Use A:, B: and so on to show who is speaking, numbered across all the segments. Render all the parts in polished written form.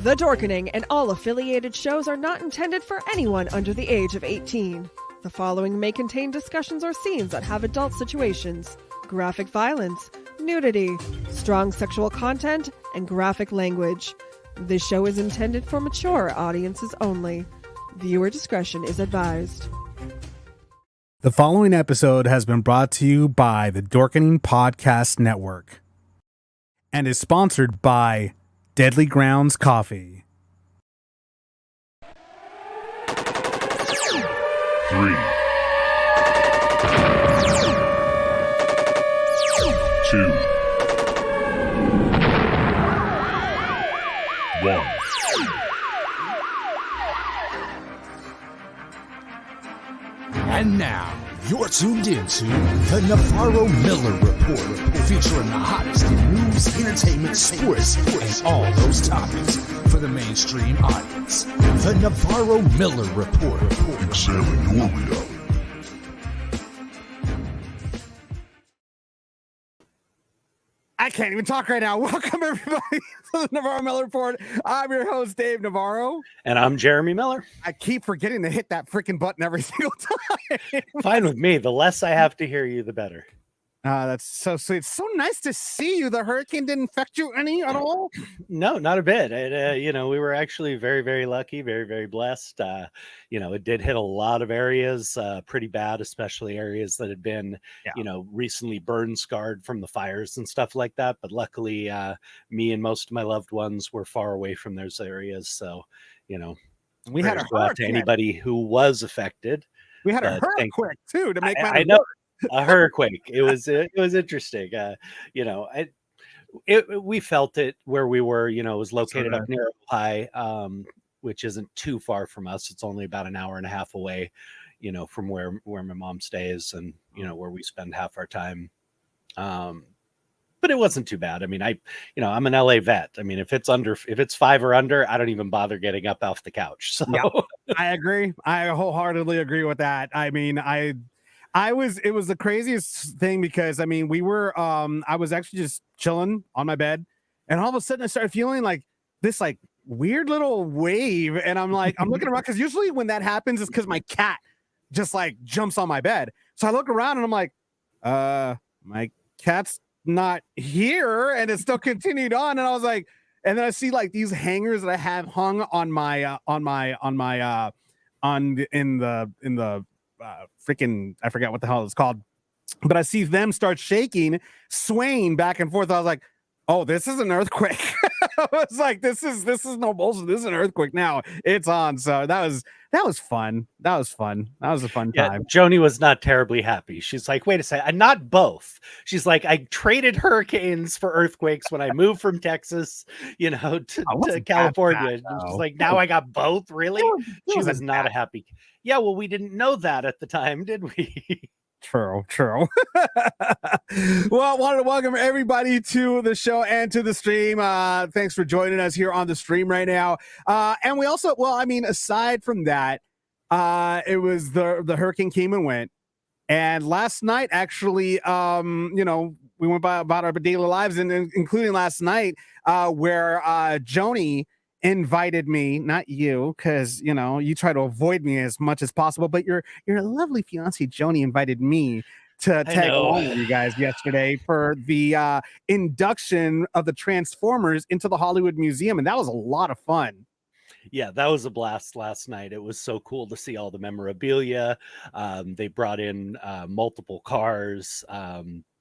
A: The Dorkening and all affiliated shows are not intended for anyone under the age of 18. The following may contain discussions or scenes that have adult situations, graphic violence, nudity, strong sexual content, and graphic language. This show is intended for mature audiences only. Viewer discretion is advised.
B: The following episode has been brought to you by the Dorkening Podcast Network and is sponsored by Deadly Grounds Coffee.
C: 3, 2, 1.
D: And now, you're tuned into the Navarro-Miller Report, featuring the hottest in news, entertainment, sports, and all those topics for the mainstream audience. The Navarro-Miller Report.
C: Examine your reality.
B: I can't even talk right now. Welcome, everybody, to the Navarro-Miller Report. I'm your host, Dave Navarro.
E: And I'm Jeremy Miller.
B: I keep forgetting to hit that freaking button every single time.
E: Fine with me. The less I have to hear you, the better.
B: That's so sweet. It's so nice to see you. The hurricane didn't affect you any at all?
E: No, not a bit. We were actually very, very lucky, very, very blessed. It did hit a lot of areas pretty bad, especially areas that had been, recently burn scarred from the fires and stuff like that. But luckily, me and most of my loved ones were far away from those areas. So,
B: we had a
E: hurricane to anybody who was affected.
B: We had a hurricane too to make
E: I know. A hurricane. It was interesting. We felt it where we were. It was located up near Ohio, which isn't too far from us. It's only about an hour and a half away, from where my mom stays and where we spend half our time. But it wasn't too bad. I mean, I'm an LA vet. I mean, if it's 5 or under, I don't even bother getting up off the couch. So
B: yeah, I agree. I wholeheartedly agree with that. I mean, it was the craziest thing because I was actually just chilling on my bed and all of a sudden I started feeling like this like weird little wave. And I'm looking around because usually when that happens, it's because my cat just like jumps on my bed. So I look around and I'm like, my cat's not here. And it still continued on. And I was like, and then I see like these hangers that I have hung on my, in the freaking, I forgot what the hell it's called, but I see them start shaking, swaying back and forth. I was like, oh, this is an earthquake. I was like, this is no bullshit. This is an earthquake now. It's on. So that was fun. That was a fun time.
E: Joni was not terribly happy. She's like, wait a second, not both. She's like, I traded hurricanes for earthquakes when I moved from Texas, to California. She's like, now I got both. Really? She was not a happy. Yeah, well, we didn't know that at the time, did we?
B: True. Well, I wanted to welcome everybody to the show and to the stream. Thanks for joining us here on the stream right now. And we also, aside from that, it was the hurricane came and went. And last night, actually, we went about our daily lives, and including last night, where Joni invited me, not you, because you try to avoid me as much as possible, but your lovely fiance Joni invited me to tag along with you guys yesterday for the induction of the Transformers into the Hollywood Museum, and that was a lot of fun.
E: Yeah, that was a blast last night. It was so cool to see all the memorabilia. They brought in multiple cars.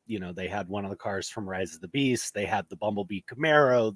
E: They had one of the cars from Rise of the Beast. They had the Bumblebee Camaro.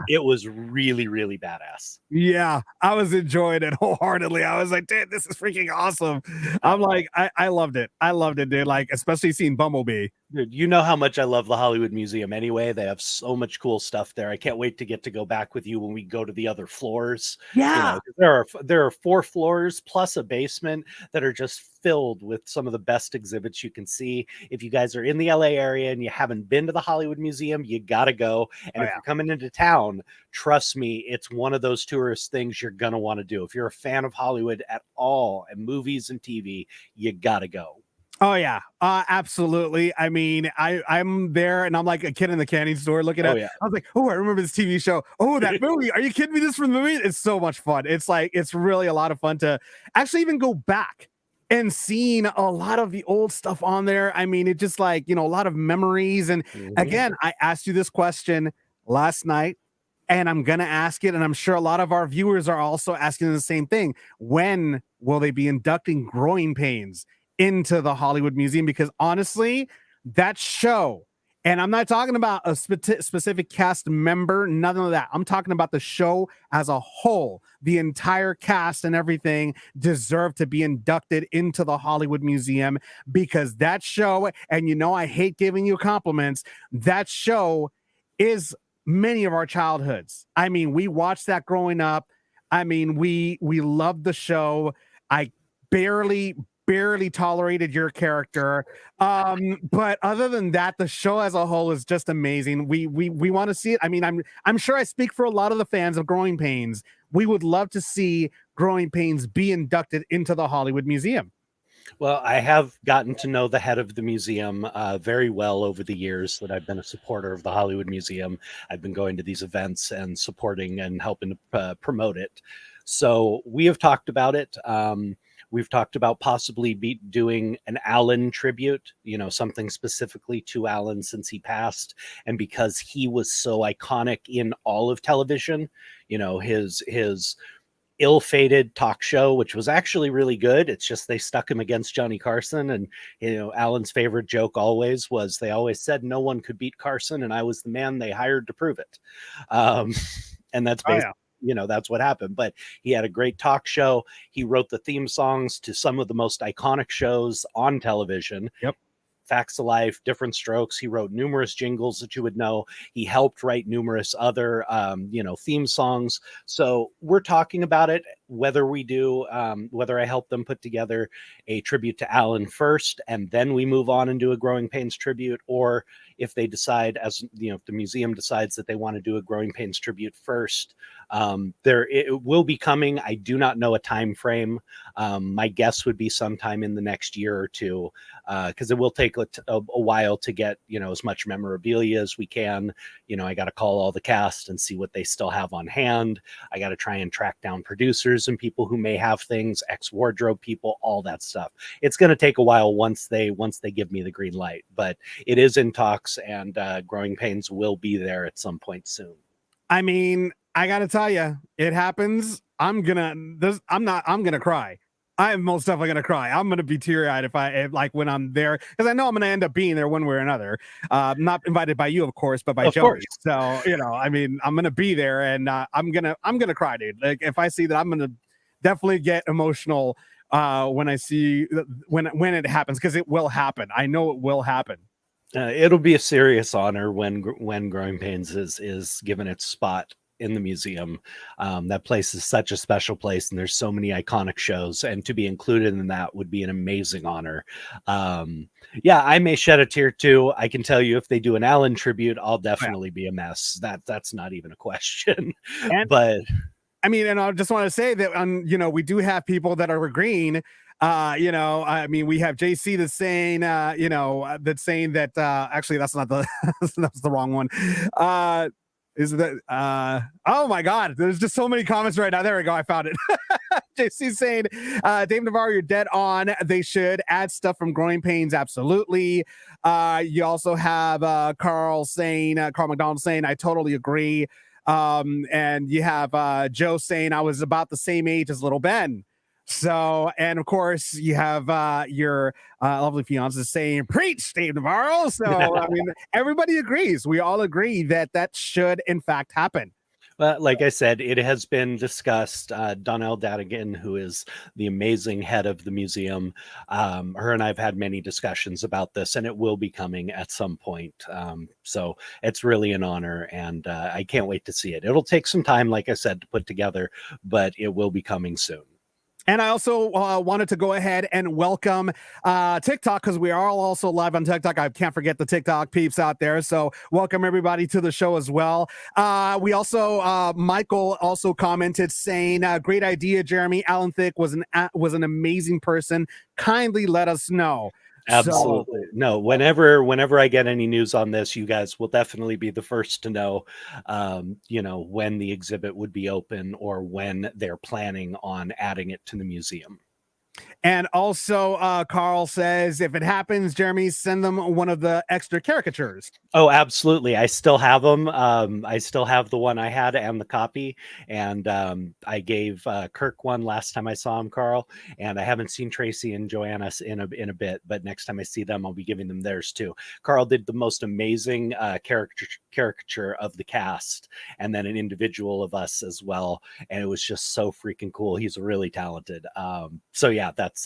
E: It was really, really badass.
B: Yeah, I was enjoying it wholeheartedly. I was like, dude, this is freaking awesome. I'm like, I loved it. I loved it, dude. Like, especially seeing Bumblebee.
E: Dude, you know how much I love the Hollywood Museum anyway. They have so much cool stuff there. I can't wait to get to go back with you when we go to the other floors.
B: Yeah.
E: There are 4 floors plus a basement that are just filled with some of the best exhibits you can see. If you guys are in the LA area and you haven't been to the Hollywood Museum, you got to go. And if you're coming into town, trust me, it's one of those tourist things you're going to want to do. If you're a fan of Hollywood at all and movies and TV, you got to go.
B: Oh yeah, absolutely. I mean, I'm there and I'm like a kid in the candy store looking
E: Oh
B: at.
E: yeah.
B: I was like, oh, I remember this TV show. Oh, that movie. Are you kidding me? This from the movie? It's so much fun. It's like it's really a lot of fun to actually even go back and seeing a lot of the old stuff on there. I mean, it just like a lot of memories. And
E: Mhm.
B: again, I asked you this question last night. And I'm gonna ask it, and I'm sure a lot of our viewers are also asking the same thing. When will they be inducting Growing Pains into the Hollywood Museum? Because honestly, that show, and I'm not talking about a specific cast member, none of that. I'm talking about the show as a whole. The entire cast and everything deserve to be inducted into the Hollywood Museum because that show, and I hate giving you compliments, that show is many of our childhoods. I mean, we watched that growing up. I mean, we loved the show. I barely tolerated your character. But other than that, the show as a whole is just amazing. We want to see it. I mean, I'm sure I speak for a lot of the fans of Growing Pains. We would love to see Growing Pains be inducted into the Hollywood Museum.
E: Well, I have gotten to know the head of the museum very well over the years that I've been a supporter of the Hollywood Museum. I've been going to these events and supporting and helping to promote it. So we have talked about it. We've talked about possibly doing an Alan tribute, something specifically to Alan since he passed. And because he was so iconic in all of television, his ill-fated talk show, which was actually really good. It's just they stuck him against Johnny Carson. And, Alan's favorite joke always was they always said no one could beat Carson, and I was the man they hired to prove it. And that's basically, that's what happened. But he had a great talk show. He wrote the theme songs to some of the most iconic shows on television.
B: Yep.
E: Facts of Life, Different Strokes. He wrote numerous jingles that you would know. He helped write numerous other, theme songs. So we're talking about it, whether we do, whether I help them put together a tribute to Alan first, and then we move on and do a Growing Pains tribute, or if they decide, if the museum decides that they want to do a Growing Pains tribute first, it will be coming. I do not know a time frame. My guess would be sometime in the next year or two, because it will take a while to get as much memorabilia as we can. I got to call all the cast and see what they still have on hand. I got to try and track down producers and people who may have things, ex-wardrobe people, all that stuff. It's going to take a while once they give me the green light, but it is in talks, and Growing Pains will be there at some point soon.
B: I mean, I gotta tell you, it happens. I'm gonna cry. I am most definitely gonna cry. I'm gonna be teary-eyed if when I'm there, because I know I'm gonna end up being there one way or another. Not invited by you, of course, but by
E: Of
B: Joey.
E: course.
B: So I mean, I'm gonna be there, and I'm gonna cry, dude. Like if I see that, I'm gonna definitely get emotional when I see when it happens, because it will happen. I know it will happen.
E: It'll be a serious honor when Growing Pains is given its spot in the museum. That place is such a special place, and there's so many iconic shows, and to be included in that would be an amazing honor. I may shed a tear too. I can tell you, if they do an Alan tribute, I'll definitely be a mess. That's not even a question. But
B: I mean, and I just want to say that we do have people that are agreeing. I mean, we have JC that's saying, that's saying that actually that's not the that's the wrong one. Is that oh my god, there's just so many comments right now. There we go, I found it. JC saying, Dave Navarro, you're dead on. They should add stuff from Growing Pains, absolutely. You also have Carl McDonald saying, I totally agree. And you have Joe saying, I was about the same age as little Ben. So, and of course, you have your lovely fiance saying, preach, Dave Navarro. So, I mean, everybody agrees. We all agree that should, in fact, happen.
E: Well, like I said, it has been discussed. Donnell Dadigan, who is the amazing head of the museum, her and I have had many discussions about this, and it will be coming at some point. So it's really an honor, and I can't wait to see it. It'll take some time, like I said, to put together, but it will be coming soon.
B: And I also wanted to go ahead and welcome TikTok, because we are also live on TikTok. I can't forget the TikTok peeps out there. So welcome everybody to the show as well. We also, Michael also commented saying, great idea, Jeremy. Alan Thicke was an amazing person. Kindly let us know.
E: Absolutely. No, whenever I get any news on this, you guys will definitely be the first to know, when the exhibit would be open or when they're planning on adding it to the museum.
B: And also, Carl says, if it happens, Jeremy, send them one of the extra caricatures.
E: Oh, absolutely. I still have them. I still have the one I had and the copy. And I gave Kirk one last time I saw him, Carl. And I haven't seen Tracy and Joanna in a bit, but next time I see them, I'll be giving them theirs too. Carl did the most amazing caricature of the cast, and then an individual of us as well. And it was just so freaking cool. He's really talented. So yeah, that's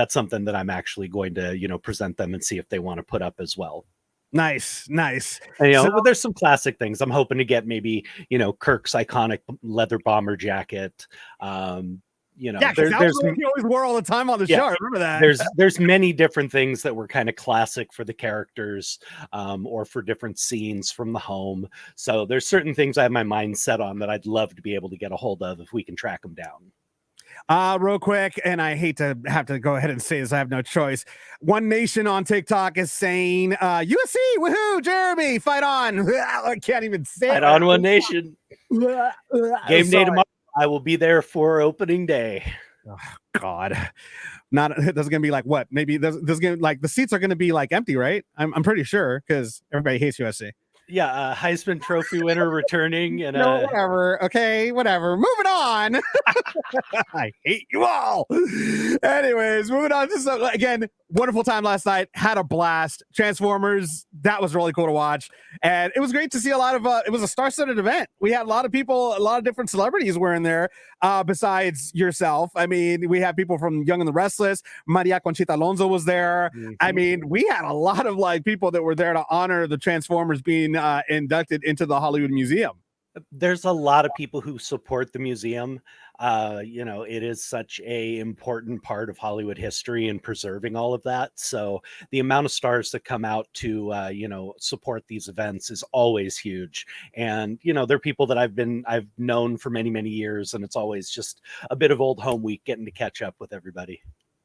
E: something that I'm actually going to, present them and see if they want to put up as well.
B: Nice.
E: And, but there's some classic things. I'm hoping to get maybe, Kirk's iconic leather bomber jacket.
B: Yeah, there's what you always wore all the time on the show. I remember that.
E: There's many different things that were kind of classic for the characters, or for different scenes from the home. So there's certain things I have my mind set on that I'd love to be able to get a hold of if we can track them down.
B: Real quick, and I hate to have to go ahead and say this, I have no choice. One Nation on TikTok is saying, USC, woohoo, Jeremy, fight on. I can't even say
E: Fight on, One Nation. Game day tomorrow. I will be there for opening day.
B: Oh, God. There's gonna be like what? Maybe there's gonna like the seats are gonna be like empty, right? I'm pretty sure because everybody hates USC.
E: Yeah, Heisman Trophy winner returning, and
B: whatever. Okay, whatever. Moving on. I hate you all. Anyways, moving on to some, again, wonderful time last night. Had a blast. Transformers, that was really cool to watch, and it was great to see a lot of. It was a star-studded event. We had a lot of people, a lot of different celebrities were in there. Besides yourself, I mean, we had people from Young and the Restless. Maria Conchita Alonso was there. Mm-hmm. I mean, we had a lot of people that were there to honor the Transformers being inducted into the Hollywood Museum.
E: There's a lot of people who support the museum. It is such a important part of Hollywood history and preserving all of that. So the amount of stars that come out to, support these events is always huge. And, they're people that I've known for many, many years. And it's always just a bit of old home week getting to catch up with everybody.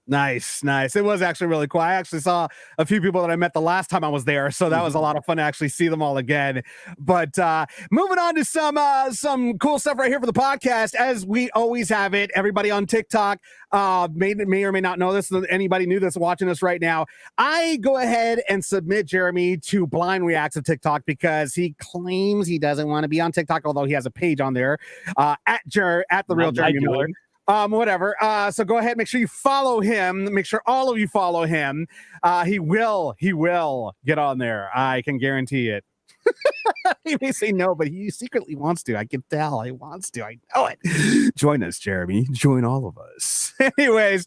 B: Nice. It was actually really cool. I actually saw a few people that I met the last time I was there, so that was a lot of fun to actually see them all again. But moving on to some cool stuff right here for the podcast, as we always have it. Everybody on TikTok may or may not know this. Anybody new that's watching us right now, I go ahead and submit Jeremy to Blind Reacts of TikTok because he claims he doesn't want to be on TikTok, although he has a page on there at the real Jeremy Miller. Whatever. So go ahead, make sure you follow him. Make sure all of you follow him. He will get on there. I can guarantee it. He may say no, but he secretly wants to. I can tell he wants to. I know it. Join us, Jeremy. Join all of us. Anyways,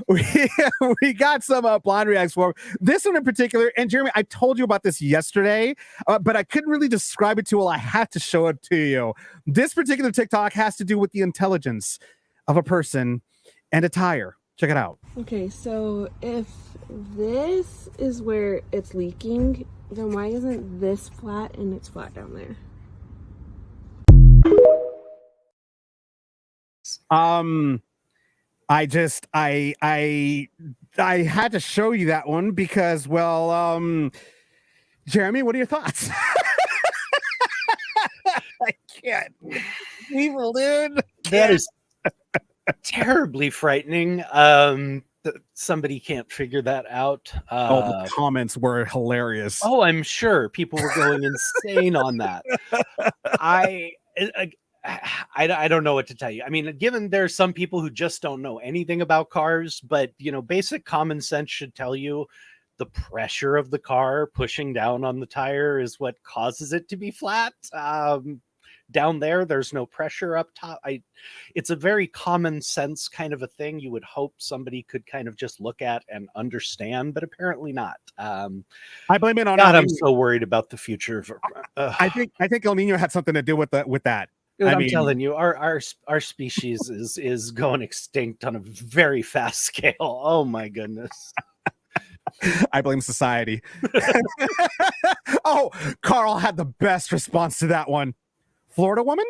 B: we got some blind reacts for this one in particular. And Jeremy, I told you about this yesterday, but I couldn't really describe it to you. Well, I had to show it to you. This particular TikTok has to do with the intelligence of a person and a tire. Check it out.
F: Okay, so if this is where it's leaking, then why isn't this flat and it's flat down there?
B: I had to show you that one because, well, Jeremy, what are your thoughts? I can't. Evil, dude.
E: That is terribly frightening. Somebody can't figure that out.
B: The comments were hilarious.
E: Oh, I'm sure people were going insane on that. I don't know what to tell you. I mean, given there's some people who just don't know anything about cars, but basic common sense should tell you the pressure of the car pushing down on the tire is what causes it to be flat. Down there's no pressure up top. It's a very common sense kind of a thing you would hope somebody could kind of just look at and understand, but apparently not.
B: I blame it on
E: God, I'm so worried about the future of
B: I think El Nino had something to do with that.
E: Dude, I'm telling you, our species is going extinct on a very fast scale. Oh my goodness.
B: I blame society. Oh, Carl had the best response to that one. Florida woman?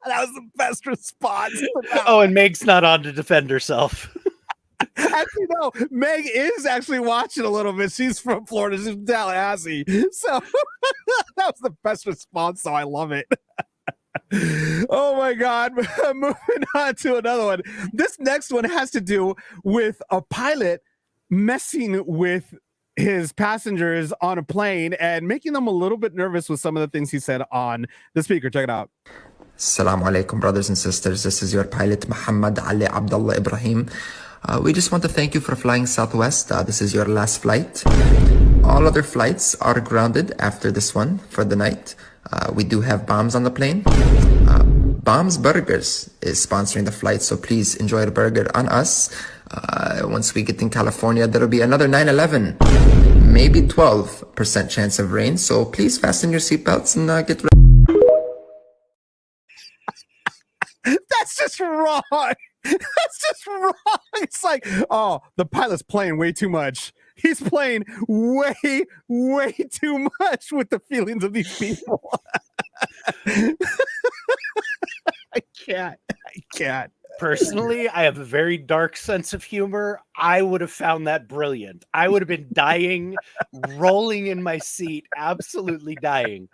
B: That was the best response.
E: Oh, and Meg's not on to defend herself.
B: Actually, no, Meg is actually watching a little bit. She's from Florida. She's from Tallahassee. So that was the best response. So I love it. Oh my God. Moving on to another one. This next one has to do with a pilot messing with his passengers on a plane and making them a little bit nervous with some of the things he said on the speaker. Check it out.
G: Assalamu alaikum, brothers and sisters. This is your pilot, Muhammad Ali Abdullah Ibrahim. We just want to thank you for flying Southwest. This is your last flight. All other flights are grounded after this one for the night. We do have Bombs on the plane. Bombs Burgers is sponsoring the flight, so please enjoy the burger on us. Once we get in California, there'll be another 9/11, maybe 12% chance of rain. So please fasten your seatbelts and get ready.
B: That's just wrong. That's just wrong. It's like, oh, the pilot's playing way too much. He's playing way too much with the feelings of these people. I can't.
E: Personally, I have a very dark sense of humor. I would have found that brilliant. I would have been dying, rolling in my seat, absolutely dying.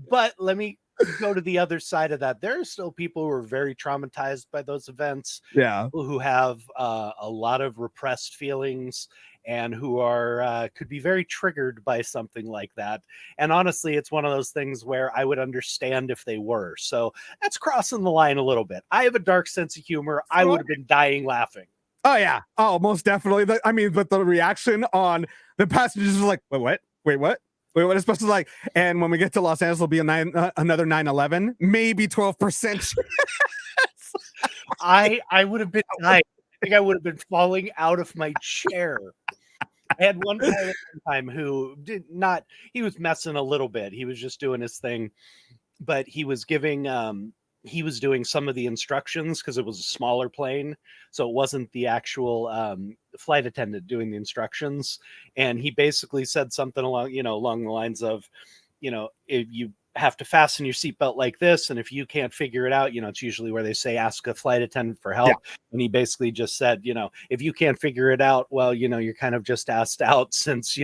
E: But let me go to the other side of that. There are still people who are very traumatized by those events.
B: Yeah.
E: People who have a lot of repressed feelings and who are could be very triggered by something like that. And honestly, it's one of those things where I would understand if they were. So that's crossing the line a little bit. I have a dark sense of humor. I would have been dying laughing.
B: Oh yeah. Oh, most definitely. But the reaction on the passengers was like, wait, what? Wait, what? Wait, what is supposed to like? And when we get to Los Angeles, will be another 9/11, maybe 12%.
E: I would have been dying. I think I would have been falling out of my chair. I had one time who he was messing a little bit. He was just doing his thing, but he was doing some of the instructions because it was a smaller plane. So it wasn't the actual flight attendant doing the instructions. And he basically said something along the lines of, if you have to fasten your seatbelt like this, and if you can't figure it out, it's usually where they say ask a flight attendant for help. Yeah. And he basically just said, if you can't figure it out, well, you're kind of just asked out, since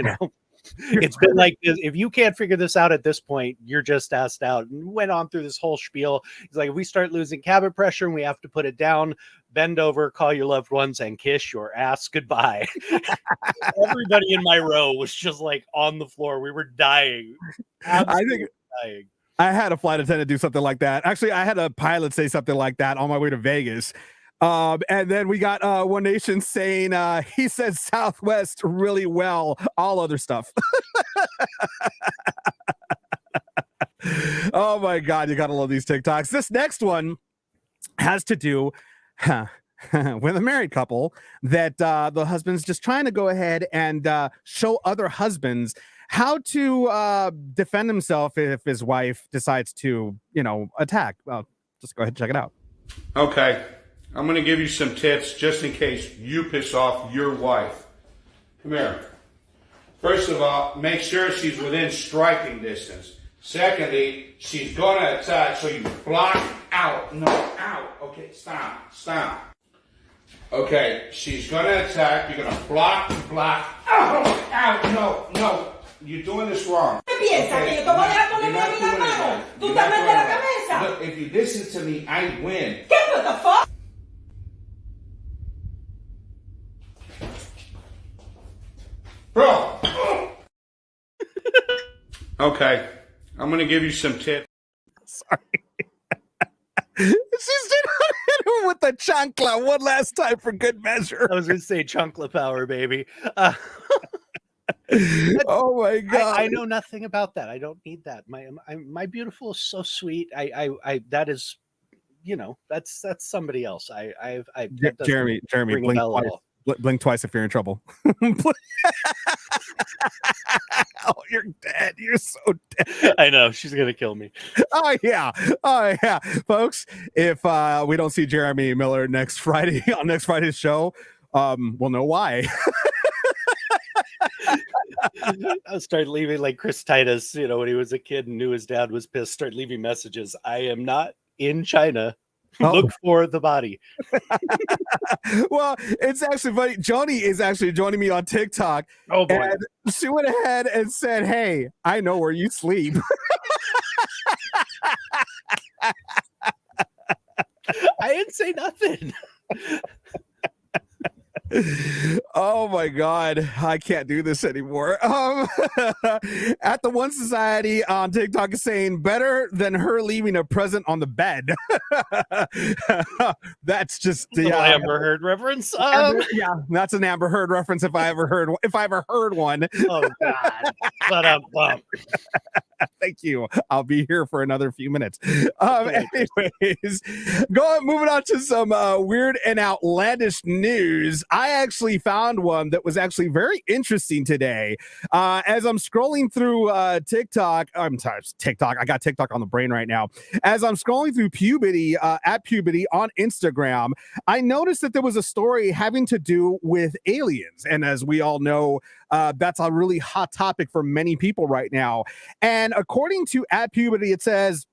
E: it's been like this. If you can't figure this out at this point, you're just asked out. And went on through this whole spiel. He's like, if we start losing cabin pressure and we have to put it down, bend over, call your loved ones, and kiss your ass goodbye. Everybody in my row was just like on the floor. We were dying. Absolutely dying.
B: I had a flight attendant do something like that. Actually, I had a pilot say something like that on my way to Vegas. And then we got One Nation saying he said Southwest really well, all other stuff. Oh my God, you gotta love these TikToks. This next one has to do with a married couple that the husband's just trying to go ahead and show other husbands how to defend himself if his wife decides to, attack. Well, just go ahead and check it out.
H: Okay. I'm going to give you some tips just in case you piss off your wife. Come here. First of all, make sure she's within striking distance. Secondly, she's going to attack, so you block out. No, out. Okay, stop. Okay, she's going to attack. You're going to block. Out. No. You're doing this wrong. Okay, look, if you listen to me, I win.
I: What the fuck?
H: Bro. Okay. I'm going to give you some tips.
B: Sorry. She's hit him with the chancla one last time for good measure.
E: I was going to say chancla power, baby.
B: Oh my God.
E: I know nothing about that. I don't need that. My beautiful is so sweet. I that is, that's somebody else.
B: Jeremy, blink twice if you're in trouble. Oh, you're dead. You're so dead.
E: I know. She's going to kill me.
B: Oh, yeah. Folks, if we don't see Jeremy Miller next Friday on next Friday's show, we'll know why.
E: I started leaving like Chris Titus, when he was a kid and knew his dad was pissed, start leaving messages. I am not in China.
B: Oh.
E: Look for the body.
B: Well, it's actually funny. Joni is actually joining me on TikTok.
E: Oh boy.
B: And she went ahead and said, "Hey, I know where you sleep."
E: I didn't say nothing.
B: Oh my God, I can't do this anymore. At the One Society on TikTok is saying better than her leaving a present on the bed. That's just
E: The Amber Heard reference.
B: yeah, that's an Amber Heard reference if I ever heard one.
E: Oh God. But
B: Thank you. I'll be here for another few minutes. Anyways, moving on to some weird and outlandish news. I actually found one that was actually very interesting today. As I'm scrolling through TikTok, I'm sorry, TikTok. I got TikTok on the brain right now. As I'm scrolling through Puberty at Puberty on Instagram, I noticed that there was a story having to do with aliens. And as we all know, that's a really hot topic for many people right now. And according to at Puberty, it says,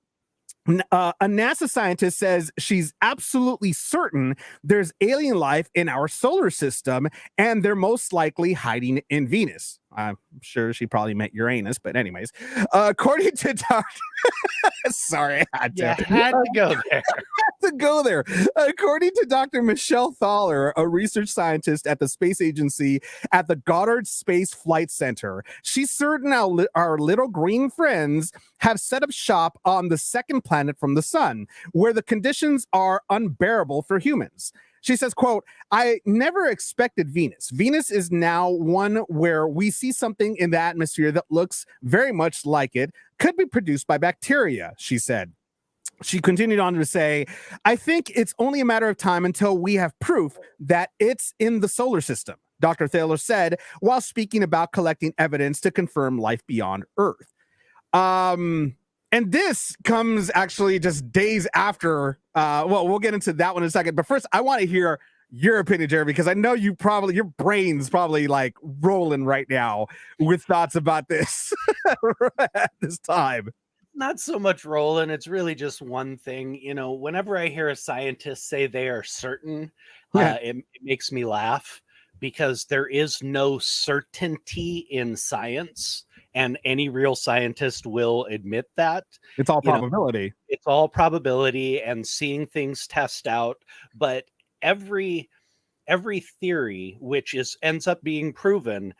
B: a NASA scientist says she's absolutely certain there's alien life in our solar system, and they're most likely hiding in Venus. I'm sure she probably meant Uranus, but anyways, according to Dr. Sorry, I had to.
E: you had to go there.
B: To go there. According to Dr. Michelle Thaler, a research scientist at the space agency at the Goddard Space Flight Center, she's certain our little green friends have set up shop on the second planet from the sun, where the conditions are unbearable for humans. She says, quote, "I never expected Venus. Venus is now one where we see something in the atmosphere that looks very much like it could be produced by bacteria," she said. She continued on to say, "I think it's only a matter of time until we have proof that it's in the solar system," Dr. Thaler said, while speaking about collecting evidence to confirm life beyond Earth. And this comes actually just days after. Well, we'll get into that one in a second. But first, I want to hear your opinion, Jerry, because I know your brain's probably like rolling right now with thoughts about this at this time.
E: Not so much rolling. It's really just one thing. You know, whenever I hear a scientist say they are certain, it makes me laugh, because there is no certainty in science. And any real scientist will admit that.
B: It's all probability.
E: It's all probability and seeing things test out. But every theory which ends up being proven,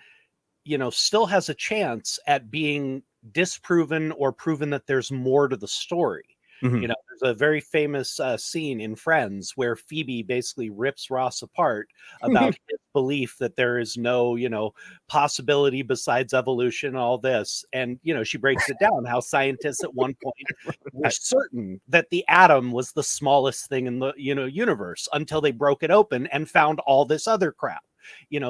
E: still has a chance at being disproven or proven that there's more to the story.
B: Mm-hmm.
E: There's a very famous scene in Friends where Phoebe basically rips Ross apart about his belief that there is no, possibility besides evolution, all this. And, she breaks it down how scientists at one point were certain that the atom was the smallest thing in the, universe until they broke it open and found all this other crap.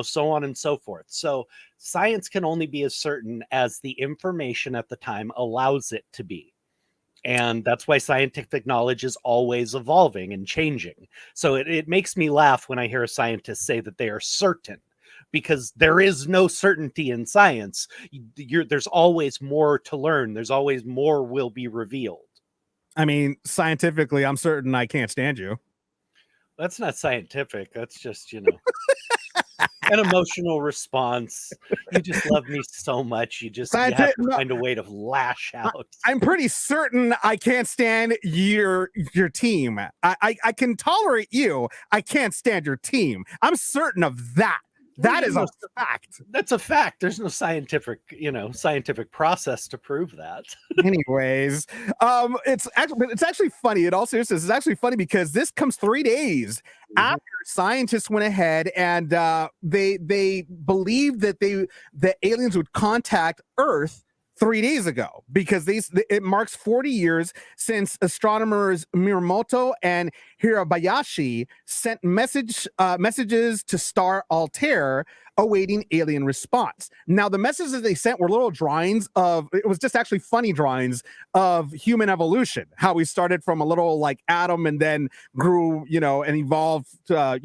E: So on and so forth. So science can only be as certain as the information at the time allows it to be. And that's why scientific knowledge is always evolving and changing. So it makes me laugh when I hear a scientist say that they are certain, because there is no certainty in science. There's always more to learn. There's always more will be revealed.
B: I mean, scientifically, I'm certain I can't stand you.
E: That's not scientific. That's just, an emotional response. You just love me so much. You have to find a way to lash out.
B: I'm pretty certain I can't stand your team. I can tolerate you. I can't stand your team. I'm certain of that. That is a fact.
E: That's a fact. There's no scientific process to prove that.
B: Anyways, it's actually funny. It also is actually funny because this comes 3 days after scientists went ahead and they believed that the aliens would contact Earth 3 days ago, because it marks 40 years since astronomers Miyamoto and Hirabayashi sent messages to star Altair awaiting alien response. Now, the messages they sent were little drawings it was just actually funny drawings of human evolution, how we started from a little like atom and then grew, and evolved to,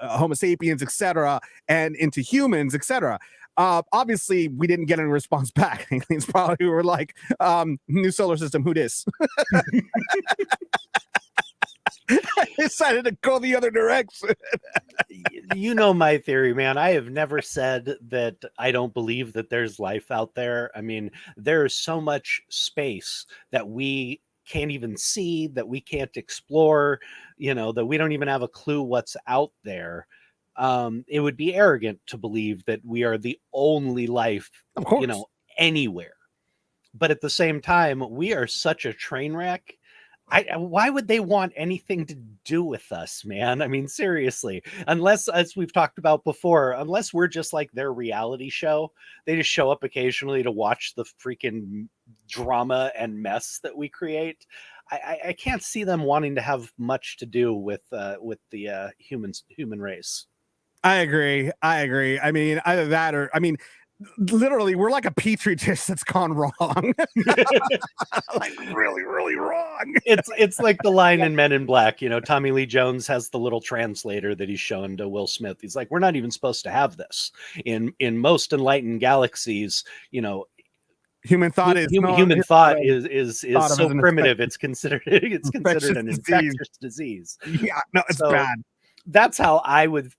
B: Homo sapiens, etc., and into humans, etc. Obviously, we didn't get any response back. Aliens probably were like, new solar system, who dis? I decided to go the other direction.
E: You know my theory, man. I have never said that I don't believe that there's life out there. I mean, there's so much space that we can't even see, that we can't explore, that we don't even have a clue what's out there. It would be arrogant to believe that we are the only life,
B: of course,
E: anywhere. But at the same time, we are such a train wreck. Why would they want anything to do with us, man? I mean, seriously, unless, as we've talked about before, unless we're just like their reality show, they just show up occasionally to watch the freaking drama and mess that we create. I can't see them wanting to have much to do with the human race.
B: I agree. I mean, either that or, literally, we're like a petri dish that's gone wrong. Like really, really wrong.
E: It's like the line in Men in Black. Tommy Lee Jones has the little translator that he's shown to Will Smith. He's like, we're not even supposed to have this in most enlightened galaxies.
B: Human thought is
E: so primitive. It's considered an infectious disease.
B: Yeah, no, it's bad.
E: That's how I would,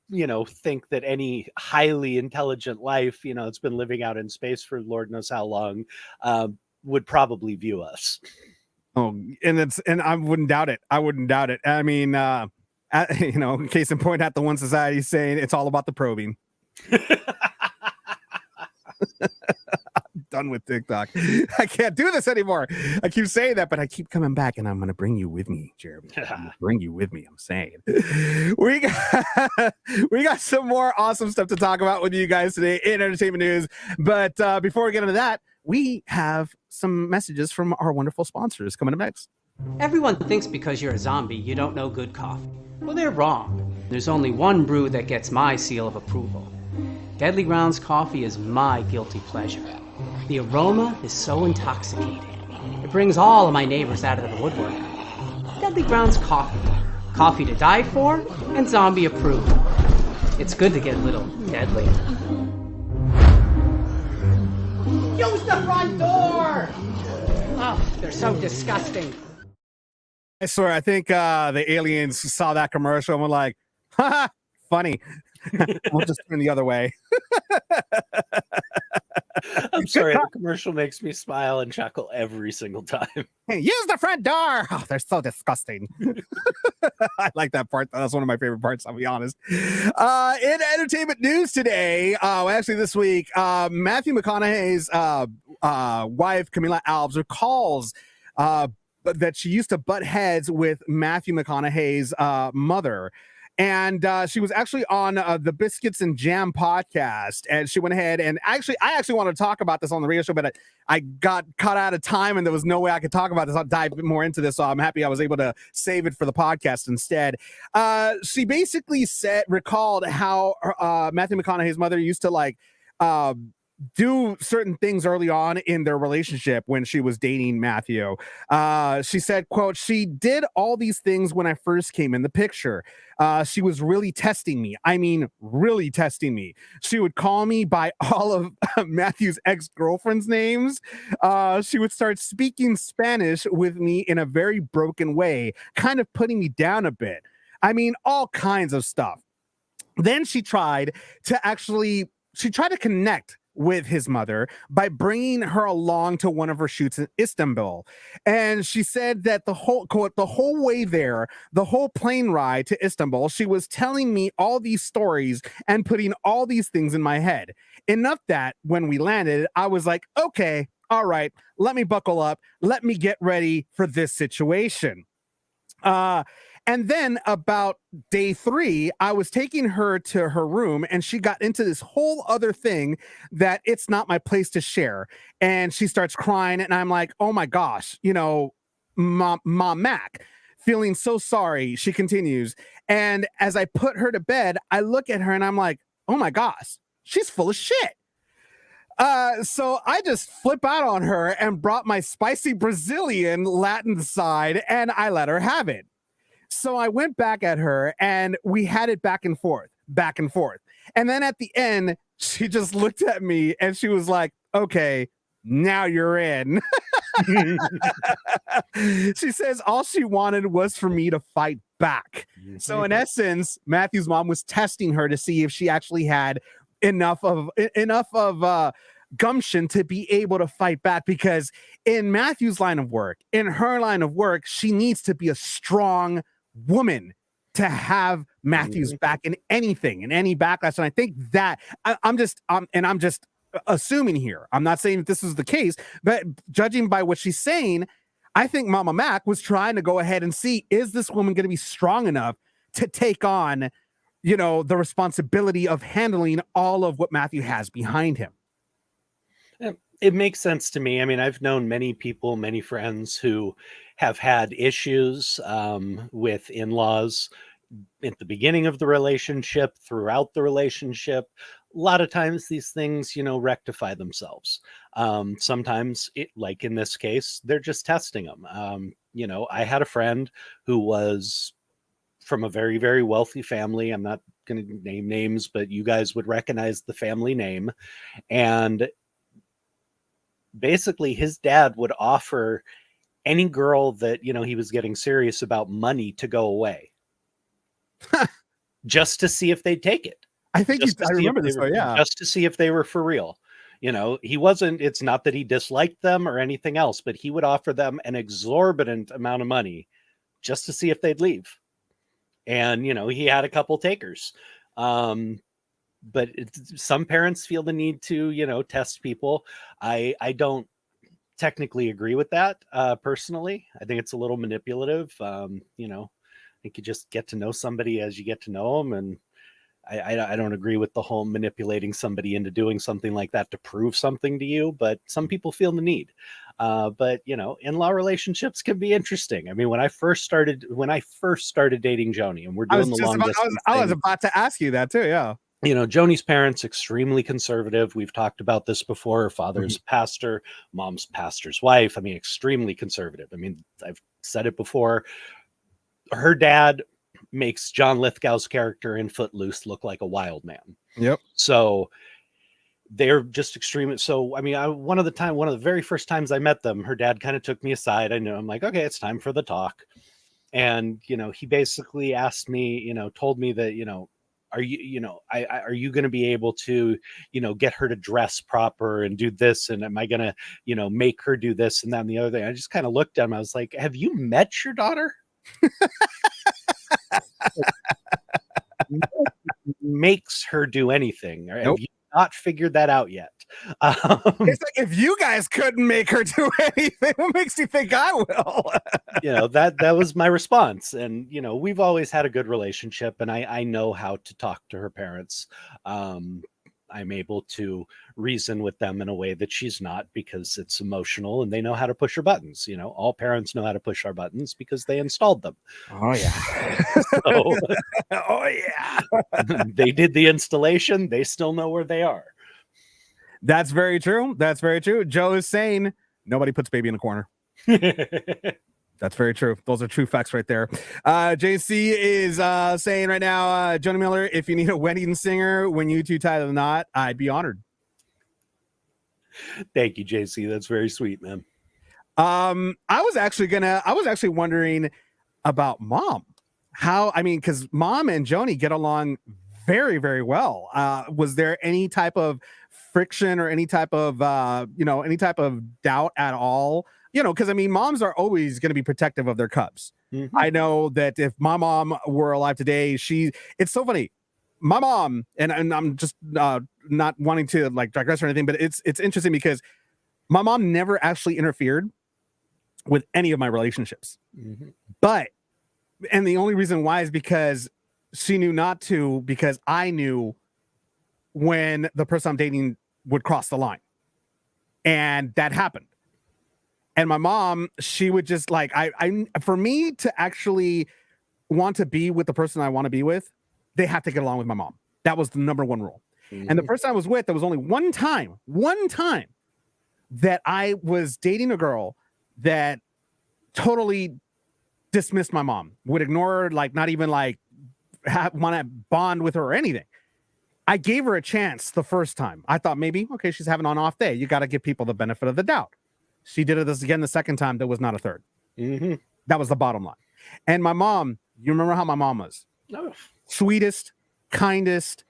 E: think that any highly intelligent life, it's been living out in space for Lord knows how long, would probably view us.
B: Oh, and I wouldn't doubt it. I mean, case in point, at the One Society saying it's all about the probing. Done with TikTok. I can't do this anymore. I keep saying that, but I keep coming back, and I'm going to bring you with me, Jeremy. I'm gonna bring you with me. I'm saying we got some more awesome stuff to talk about with you guys today in entertainment news. But before we get into that, we have some messages from our wonderful sponsors coming up next.
I: Everyone thinks because you're a zombie, you don't know good coffee. Well, they're wrong. There's only one brew that gets my seal of approval. Deadly Grounds coffee is my guilty pleasure. The aroma is so intoxicating. It brings all of my neighbors out of the woodwork. Deadly Grounds coffee. Coffee to die for and zombie approved. It's good to get a little deadly. Use the front door! Oh, they're so disgusting.
B: I swear, I think the aliens saw that commercial and were like, haha, funny. We'll just turn the other way.
E: I'm sorry, the commercial makes me smile and chuckle every single time.
B: Hey, use the front door. Oh, they're so disgusting. I like that part. That's one of my favorite parts, I'll be honest. In entertainment news today, actually this week, Matthew McConaughey's wife, Camila Alves, recalls that she used to butt heads with Matthew McConaughey's mother. And she was actually on the Biscuits and Jam podcast, and she went ahead and I actually wanted to talk about this on the radio show, but I got cut out of time and there was no way I could talk about this. I'll dive more into this, so I'm happy I was able to save it for the podcast instead. She basically recalled how Matthew McConaughey's mother used to do certain things early on in their relationship when she was dating Matthew. She said, quote, "She did all these things when I first came in the picture. She was really testing me. I mean, really testing me. She would call me by all of Matthew's ex-girlfriend's names. She would start speaking Spanish with me in a very broken way, kind of putting me down a bit. I mean, all kinds of stuff. Then she tried to connect with his mother by bringing her along to one of her shoots in Istanbul. And she said that the whole way there, the whole plane ride to Istanbul, she was telling me all these stories and putting all these things in my head. Enough that when we landed, I was like, okay, all right, let me buckle up. Let me get ready for this situation. And then about day 3, I was taking her to her room and she got into this whole other thing that it's not my place to share. And she starts crying and I'm like, oh my gosh, Mom Mac, feeling so sorry. She continues. And as I put her to bed, I look at her and I'm like, oh my gosh, she's full of shit. So I just flip out on her and brought my spicy Brazilian Latin side and I let her have it. So I went back at her and we had it back and forth. back and forth. And then at the end, she just looked at me and she was like, okay, now you're in. She says all she wanted was for me to fight back. So in essence, Matthew's mom was testing her to see if she actually had enough of gumption to be able to fight back, because in Matthew's line of work, in her line of work, she needs to be a strong woman to have Matthew's back in anything, in any backlash. And I think that I'm just assuming here. I'm not saying that this is the case, but judging by what she's saying, I think Mama Mac was trying to go ahead and see, is this woman going to be strong enough to take on, the responsibility of handling all of what Matthew has behind him?
E: It makes sense to me. I mean, I've known many people, many friends who have had issues with in-laws at the beginning of the relationship, throughout the relationship. A lot of times these things, rectify themselves. Sometimes, like in this case, they're just testing them. I had a friend who was from a very, very wealthy family. I'm not going to name names, but you guys would recognize the family name. And basically his dad would offer any girl that, he was getting serious about money to go away just to see if they'd take it.
B: I think I remember this. Yeah.
E: Just to see if they were for real. It's not that he disliked them or anything else, but he would offer them an exorbitant amount of money just to see if they'd leave. And, he had a couple takers. But some parents feel the need to, test people. I don't technically agree with that personally. I think it's a little manipulative. I think you just get to know somebody as you get to know them. And I don't agree with the whole manipulating somebody into doing something like that to prove something to you. But some people feel the need. But in-law relationships can be interesting. I mean, when I first started dating Joni, and we're doing the long distance,
B: I was about to ask you that too. Yeah.
E: Joni's parents, extremely conservative. We've talked about this before. Her father's pastor, mom's pastor's wife. I mean, extremely conservative. I mean, I've said it before. Her dad makes John Lithgow's character in Footloose look like a wild man.
B: Yep.
E: So they're just extreme. So, I mean, one of the very first times I met them, her dad kind of took me aside. I know, I'm like, okay, it's time for the talk. And, he basically asked me, told me that, are you going to be able to, get her to dress proper and do this? And am I going to, make her do this and that and the other thing? I just kind of looked at him. I was like, have you met your daughter? Makes her do anything. Nope. Have you not figured that out yet?
B: It's like, if you guys couldn't make her do anything, what makes you think I will?
E: That was my response. And, we've always had a good relationship, and I know how to talk to her parents. I'm able to reason with them in a way that she's not, because it's emotional and they know how to push her buttons. All parents know how to push our buttons because they installed them.
B: Oh yeah.
E: So,
B: oh yeah.
E: They did the installation. They still know where they are.
B: That's very true. That's very true. Joe is saying nobody puts baby in a corner. That's very true. Those are true facts right there. JC is saying right now, Joni Miller, if you need a wedding singer when you two tie the knot, I'd be honored.
E: Thank you, JC. That's very sweet, man.
B: I was actually wondering about Mom. Because Mom and Joni get along very, very well. Was there any type of friction or any type of doubt at all? Because moms are always going to be protective of their cubs. Mm-hmm. I know that if my mom were alive today, it's so funny. My mom, and I'm just not wanting to digress or anything, but it's interesting because my mom never actually interfered with any of my relationships. Mm-hmm. And the only reason why is because she knew not to, because I knew when the person I'm dating would cross the line. And that happened. And my mom, she would just for me to actually want to be with the person I want to be with, they have to get along with my mom. That was the number one rule. Mm-hmm. And the person I was with, there was only one time that I was dating a girl that totally dismissed my mom, would ignore her, not even want to bond with her or anything. I gave her a chance the first time. I thought maybe, okay, she's having an off day. You got to give people the benefit of the doubt. She did it again the second time. There was not a third.
E: Mm-hmm.
B: That was the bottom line. And my mom, you remember how my mom was?
E: Oh.
B: Sweetest, kindest,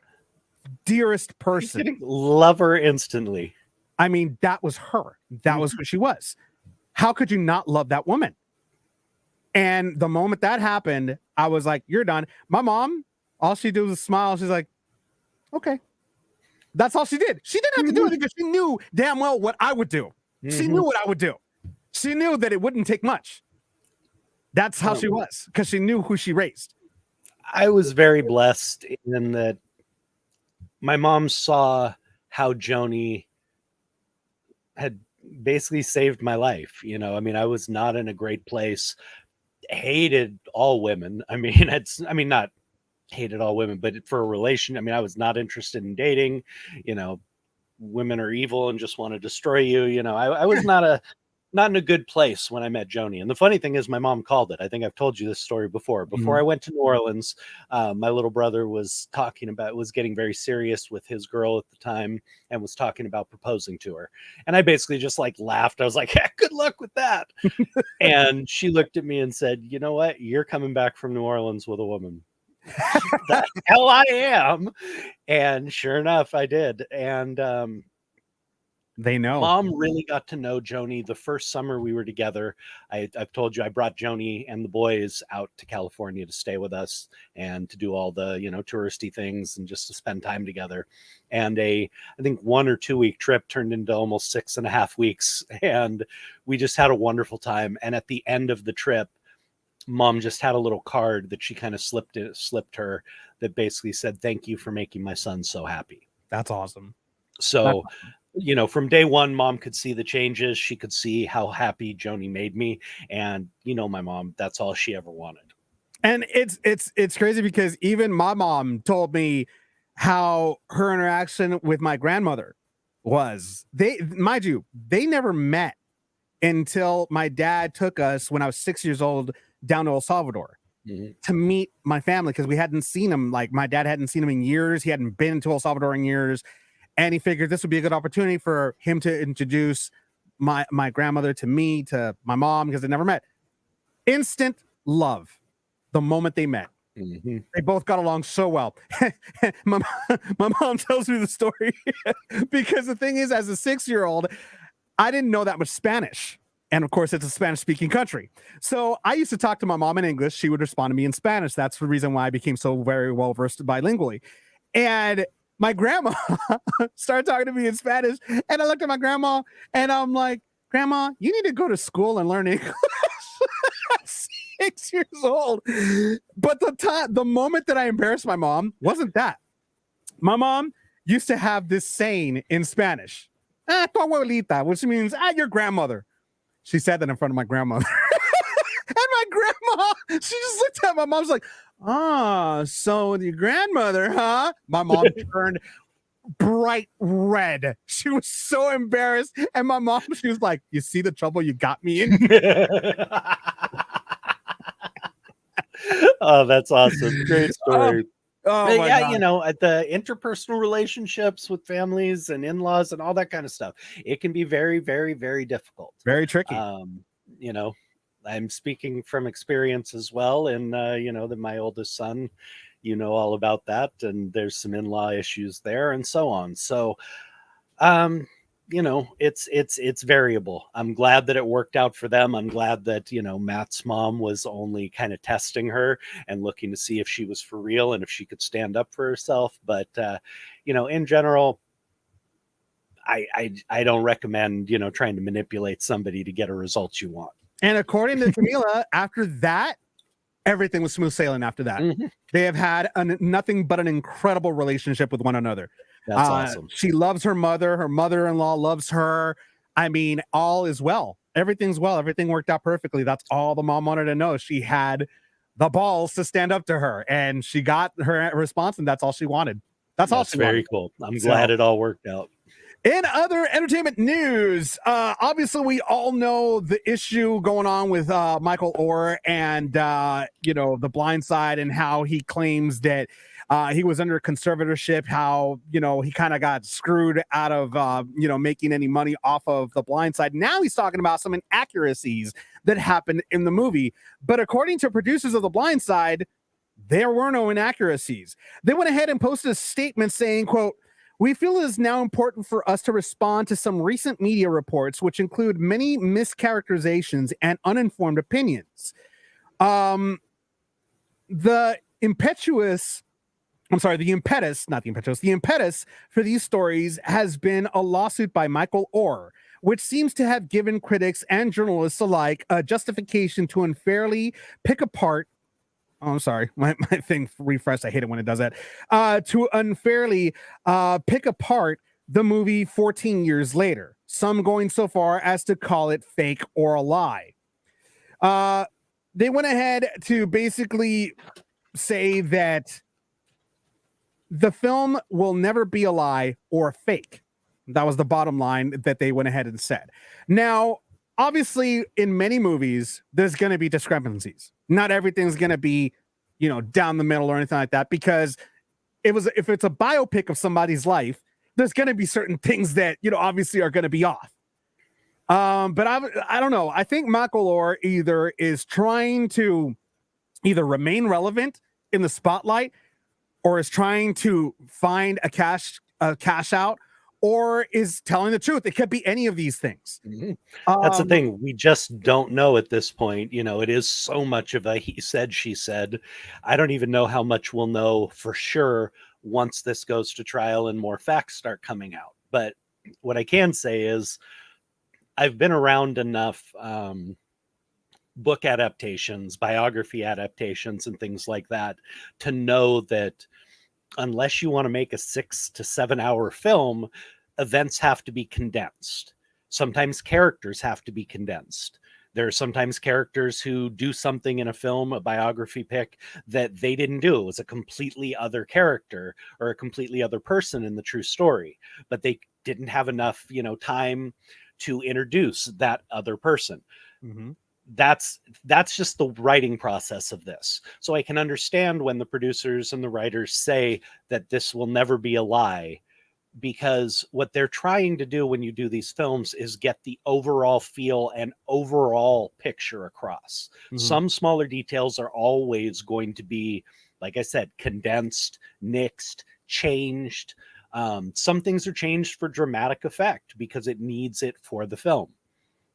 B: dearest person.
E: Love her instantly.
B: I mean, that was her. That was who she was. How could you not love that woman? And the moment that happened, I was like, you're done. My mom, all she did was smile. She's like, okay. That's all she did. She didn't have to do it because she knew damn well what I would do. She knew what I would do. She knew that it wouldn't take much. That's how she was, because she knew who she raised.
E: I was very blessed in that my mom saw how Joni had basically saved my life. You know, I mean, I was not in a great place, hated all women. I mean, not hated all women, but for a relation, I mean, I was not interested in dating. You know, women are evil and just want to destroy you. You know, I was not in a good place when I met Joni. And the funny thing is, my mom called it. I think I've told you this story before. Before I went to New Orleans, my little brother was getting very serious with his girl at the time and was talking about proposing to her. And I basically just like laughed. I was like, heck, good luck with that. And she looked at me and said, you know what? You're coming back from New Orleans with a woman. The hell I am. And sure enough, I did. And,
B: they know.
E: Mom really got to know Joni the first summer we were together. I've told you I brought Joni and the boys out to California to stay with us and to do all the, you know, touristy things and just to spend time together. And I think 1 or 2 week trip turned into almost 6.5 weeks. And we just had a wonderful time. And at the end of the trip, Mom just had a little card that she kind of slipped her that basically said, thank you for making my son so happy.
B: That's awesome.
E: So, you know, from day one, Mom could see the changes. She could see how happy Joni made me. And, you know, my mom, that's all she ever wanted.
B: And it's crazy because even my mom told me how her interaction with my grandmother was. Mind you, they never met until my dad took us when I was 6 years old down to El Salvador to meet my family, because we hadn't seen him. Like, my dad hadn't seen him in years. He hadn't been to El Salvador in years. And he figured this would be a good opportunity for him to introduce my grandmother to me, to my mom, because they never met. Instant love the moment they met. They both got along so well. my mom tells me the story because the thing is, as a 6-year-old, I didn't know that much Spanish. And of course, it's a Spanish-speaking country. So I used to talk to my mom in English. She would respond to me in Spanish. That's the reason why I became so very well-versed bilingually. And my grandma started talking to me in Spanish, and I looked at my grandma, and I'm like, Grandma, you need to go to school and learn English. 6 years old. But the moment that I embarrassed my mom wasn't that. My mom used to have this saying in Spanish, tu abuelita, which means, your grandmother. She said that in front of my grandmother. And my grandma, she just looked at my mom's like, so your grandmother, huh? My mom turned bright red. She was so embarrassed. And my mom, she was like, you see the trouble you got me in?
E: Oh, that's awesome. Great story.
B: Oh my
E: yeah,
B: God.
E: you know, at the interpersonal relationships with families and in-laws and all that kind of stuff, it can be very, very, very difficult.
B: Very tricky.
E: You know, I'm speaking from experience as well. And, you know, that my oldest son, you know, all about that. And there's some in-law issues there and so on. So, you know, it's variable. I'm glad that it worked out for them. I'm glad that, you know, Matt's mom was only kind of testing her and looking to see if she was for real and if she could stand up for herself. But, you know, in general, I don't recommend, you know, trying to manipulate somebody to get a result you want.
B: And according to Camila, after that, everything was smooth sailing after that. They have had nothing but an incredible relationship with one another.
E: That's awesome.
B: She loves her mother. Her mother-in-law loves her. I mean, all is well. Everything's well. Everything worked out perfectly. That's all the mom wanted to know. She had the balls to stand up to her, and she got her response, and that's all she wanted. That's all she wanted.
E: Very cool. I'm glad it all worked out.
B: In other entertainment news, obviously we all know the issue going on with Michael Orr and The Blind Side, and how he claims that he was under conservatorship, how he kind of got screwed out of making any money off of The Blind Side. Now he's talking about some inaccuracies that happened in the movie, but according to producers of The Blind Side, there were no inaccuracies. They went ahead and posted a statement saying, quote, "We feel it is now important for us to respond to some recent media reports, which include many mischaracterizations and uninformed opinions. The impetus for these stories has been a lawsuit by Michael Orr, which seems to have given critics and journalists alike a justification to unfairly pick apart." Oh, I'm sorry. My thing refreshed. I hate it when it does that. To unfairly pick apart the movie 14 years later, some going so far as to call it fake or a lie. They went ahead to basically say that the film will never be a lie or fake. That was the bottom line that they went ahead and said. Now, obviously, in many movies, there's going to be discrepancies. Not everything's going to be, down the middle or anything like that, because if it's a biopic of somebody's life, there's going to be certain things that, obviously are going to be off. But I don't know. I think Michael Orr either is trying to remain relevant in the spotlight, or is trying to find a cash out, or is telling the truth. It could be any of these things.
E: Mm-hmm. That's the thing. We just don't know at this point. It is so much of a he said, she said. I don't even know how much we'll know for sure once this goes to trial and more facts start coming out. But what I can say is I've been around enough book adaptations, biography adaptations, and things like that to know that unless you want to make a 6 to 7 hour film, events have to be condensed. Sometimes characters have to be condensed. There are sometimes characters who do something in a film, a biography pick, that they didn't do. It was a completely other character or a completely other person in the true story, but they didn't have enough, time to introduce that other person. Mm-hmm. That's just the writing process of this. So I can understand when the producers and the writers say that this will never be a lie, because what they're trying to do when you do these films is get the overall feel and overall picture across. Mm-hmm. Some smaller details are always going to be, like I said, condensed, nixed, changed. Some things are changed for dramatic effect because it needs it for the film.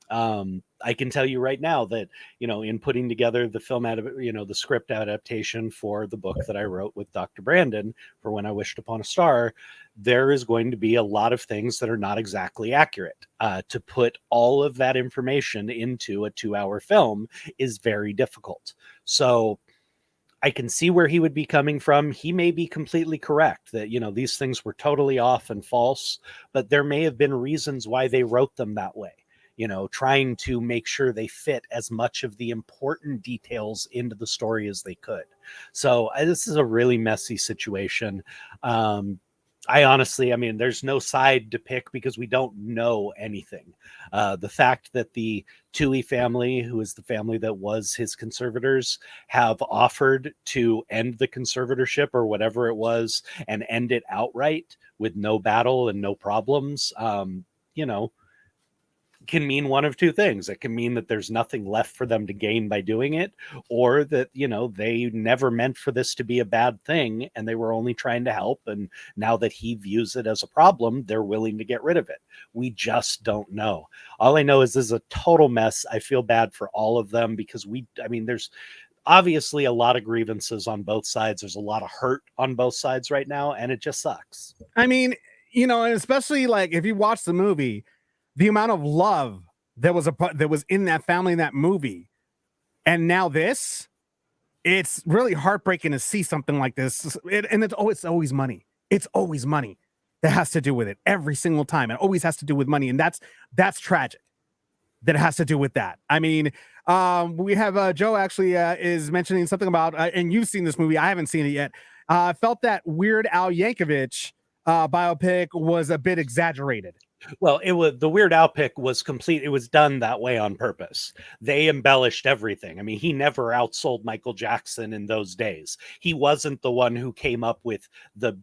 E: I can tell you right now that, in putting together the film, the script adaptation for the book that I wrote with Dr. Brandon for When I Wished Upon a Star, there is going to be a lot of things that are not exactly accurate. To put all of that information into a 2-hour film is very difficult. So I can see where he would be coming from. He may be completely correct that, these things were totally off and false, but there may have been reasons why they wrote them that way. Trying to make sure they fit as much of the important details into the story as they could. So this is a really messy situation. I honestly, there's no side to pick because we don't know anything. The fact that the Toohey family, who is the family that was his conservators, have offered to end the conservatorship or whatever it was and end it outright with no battle and no problems, can mean one of two things. It can mean that there's nothing left for them to gain by doing it, or that, they never meant for this to be a bad thing and they were only trying to help. And now that he views it as a problem, they're willing to get rid of it. We just don't know. All I know is this is a total mess. I feel bad for all of them because there's obviously a lot of grievances on both sides. There's a lot of hurt on both sides right now, and it just sucks.
B: And especially like if you watch the movie, the amount of love that was in that family in that movie, and now it's really heartbreaking to see something like this. It's always money. It's always money that has to do with it every single time. It always has to do with money, and that's tragic. That it has to do with that. We have Joe actually is mentioning something about, and you've seen this movie. I haven't seen it yet. Felt that Weird Al Yankovic biopic was a bit exaggerated.
E: Well, it was the Weird Al pick was complete. It was done that way on purpose. They embellished everything. I mean, he never outsold Michael Jackson in those days. He wasn't the one who came up with the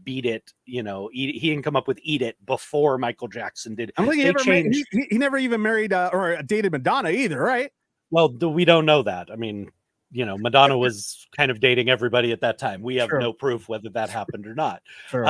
E: beat it. He didn't come up with eat it before Michael Jackson did.
B: I don't think he never even married or dated Madonna either, right?
E: Well, we don't know that. I mean, Madonna was kind of dating everybody at that time. We have no proof whether that happened or not.
B: Sure.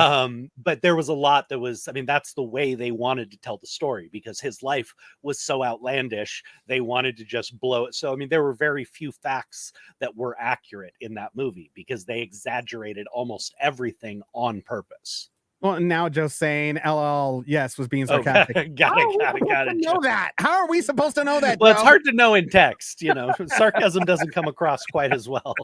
E: But there was a lot that was, I mean, that's the way they wanted to tell the story because his life was so outlandish. They wanted to just blow it. So, I mean, there were very few facts that were accurate in that movie because they exaggerated almost everything on purpose.
B: Well, now Joe's saying LL, yes, was being sarcastic.
E: Got it.
B: Know that? How are we supposed to know that?
E: Well,
B: Joe?
E: it's hard to know in text. Sarcasm doesn't come across quite as well.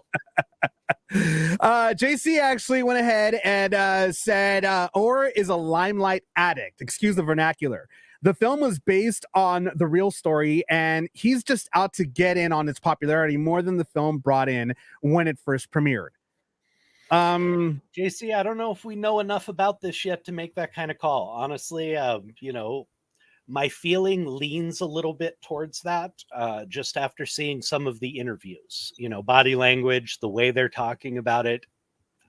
B: JC actually went ahead and said Orr is a limelight addict. Excuse the vernacular. The film was based on the real story, and he's just out to get in on its popularity more than the film brought in when it first premiered.
E: JC, I don't know if we know enough about this yet to make that kind of call. Honestly, my feeling leans a little bit towards that just after seeing some of the interviews, body language, the way they're talking about it.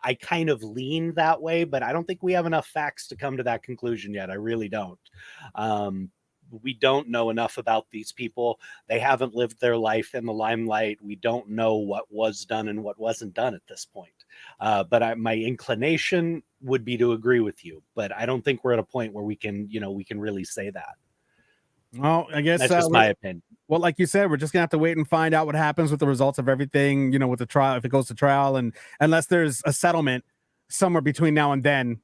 E: I kind of lean that way, but I don't think we have enough facts to come to that conclusion yet. I really don't. We don't know enough about these people. They haven't lived their life in the limelight. We don't know what was done and what wasn't done at this point. But my inclination would be to agree with you, but I don't think we're at a point where we can really say that.
B: Well, I guess
E: that's just my opinion.
B: Well, like you said, we're just gonna have to wait and find out what happens with the results of everything, with the trial, if it goes to trial, and unless there's a settlement somewhere between now and then,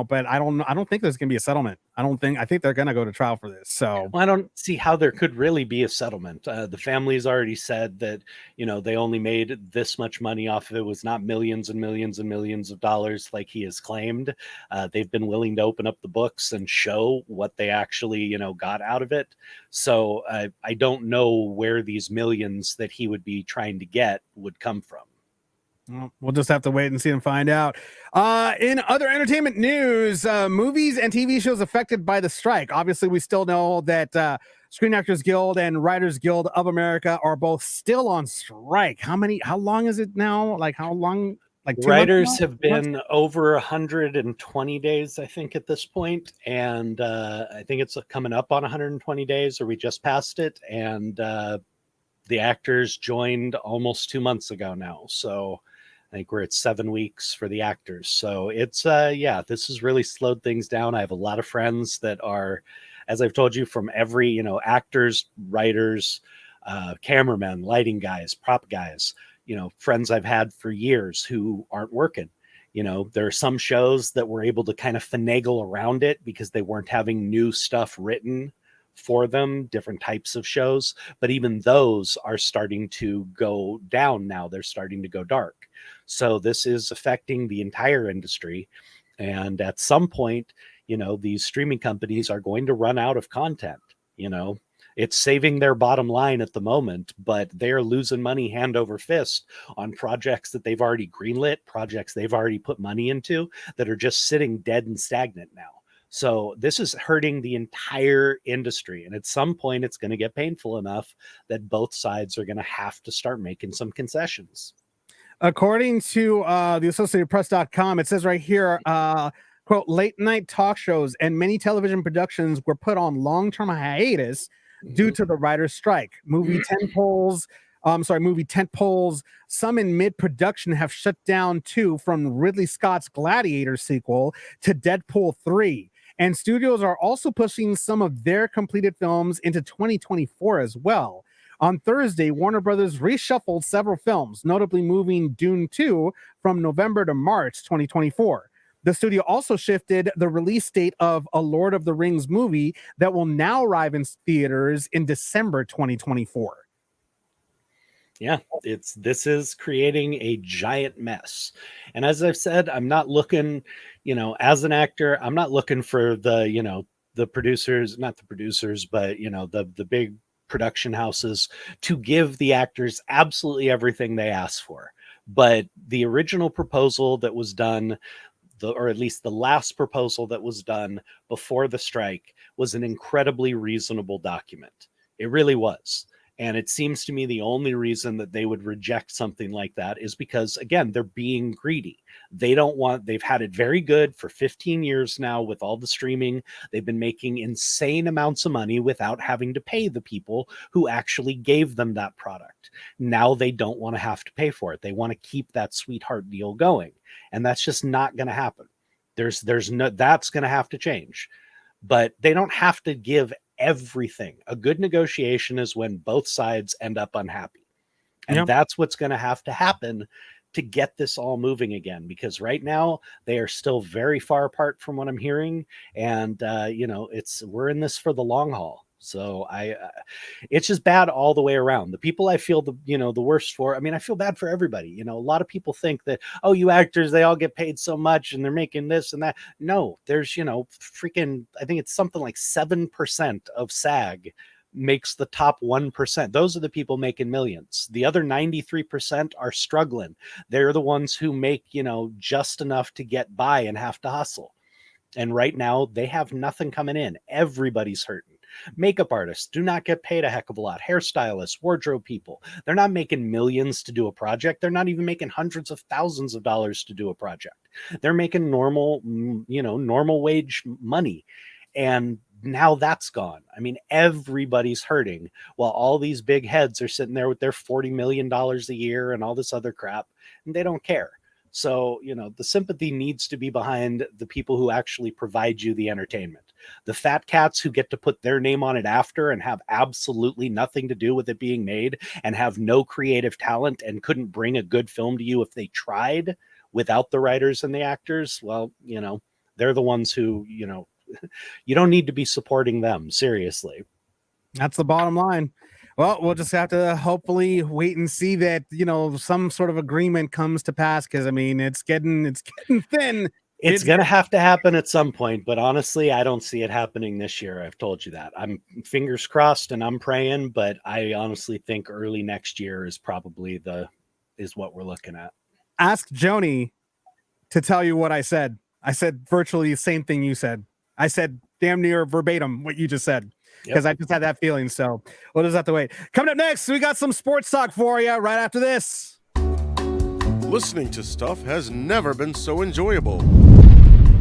B: but I don't think there's gonna be a settlement. I think they're gonna go to trial for this. So
E: I don't see how there could really be a settlement. The family's already said that, they only made this much money off of it. It was not millions and millions and millions of dollars like he has claimed. They've been willing to open up the books and show what they actually, got out of it. So I don't know where these millions that he would be trying to get would come from.
B: Well, we'll just have to wait and see and find out. In other entertainment news, movies and TV shows affected by the strike. Obviously, we still know that Screen Actors Guild and Writers Guild of America are both still on strike. How long is it now? Like how long? Like
E: writers have been over 120 days, I think, at this point. And I think it's coming up on 120 days, or we just passed it. And the actors joined almost 2 months ago now. So I think we're at 7 weeks for the actors. So it's, this has really slowed things down. I have a lot of friends that are, as I've told you, from every, actors, writers, cameramen, lighting guys, prop guys, friends I've had for years who aren't working. There are some shows that were able to kind of finagle around it because they weren't having new stuff written for them, different types of shows, but even those are starting to go down now. They're starting to go dark. So this is affecting the entire industry. And at some point, these streaming companies are going to run out of content. It's saving their bottom line at the moment, but they're losing money hand over fist on projects that they've already greenlit, projects they've already put money into that are just sitting dead and stagnant now. So this is hurting the entire industry. And at some point, it's going to get painful enough that both sides are going to have to start making some concessions.
B: According to the AssociatedPress.com, it says right here, quote, late night talk shows and many television productions were put on long-term hiatus due to the writer's strike. Movie tentpoles, some in mid-production have shut down too, from Ridley Scott's Gladiator sequel to Deadpool 3. And studios are also pushing some of their completed films into 2024 as well. On Thursday, Warner Brothers reshuffled several films, notably moving Dune 2 from November to March 2024. The studio also shifted the release date of a Lord of the Rings movie that will now arrive in theaters in December 2024.
E: Yeah, this is creating a giant mess. And as I've said, I'm not looking, as an actor, I'm not looking for the, the producers, not the producers, but, the big production houses to give the actors absolutely everything they ask for. But the original proposal that was done, or at least the last proposal that was done before the strike, was an incredibly reasonable document. It really was. And it seems to me the only reason that they would reject something like that is because, again, they're being greedy. They've had it very good for 15 years now with all the streaming. They've been making insane amounts of money without having to pay the people who actually gave them that product. Now they don't want to have to pay for it. They want to keep that sweetheart deal going. And that's just not going to happen. That's going to have to change. But they don't have to give everything. A good negotiation is when both sides end up unhappy. And that's what's going to have to happen to get this all moving again, because right now they are still very far apart from what I'm hearing. And, we're in this for the long haul. So it's just bad all the way around. The people I feel the worst for, I mean, I feel bad for everybody. A lot of people think that, oh, you actors, they all get paid so much and they're making this and that. No, there's, freaking, I think it's something like 7% of SAG makes the top 1%. Those are the people making millions. The other 93% are struggling. They're the ones who make, just enough to get by and have to hustle. And right now they have nothing coming in. Everybody's hurting. Makeup artists do not get paid a heck of a lot. Hairstylists, wardrobe people, they're not making millions to do a project. They're not even making hundreds of thousands of dollars to do a project. They're making normal wage money. And now that's gone. I mean, everybody's hurting while all these big heads are sitting there with their $40 million a year and all this other crap, and they don't care. So, the sympathy needs to be behind the people who actually provide you the entertainment. The fat cats who get to put their name on it after and have absolutely nothing to do with it being made and have no creative talent and couldn't bring a good film to you if they tried without the writers and the actors, well, they're the ones who, you don't need to be supporting them. Seriously.
B: That's the bottom line. Well, we'll just have to hopefully wait and see that, some sort of agreement comes to pass. Cause I mean, it's getting thin.
E: It's going to have to happen at some point, but honestly, I don't see it happening this year. I've told you that. I'm fingers crossed and I'm praying, but I honestly think early next year is probably is what we're looking at.
B: Ask Joni to tell you what I said. I said virtually the same thing you said. I said damn near verbatim what you just said. Because I just had that feeling. So we'll just have to wait. Coming up next, we got some sports talk for you right after this.
J: Listening to stuff has never been so enjoyable.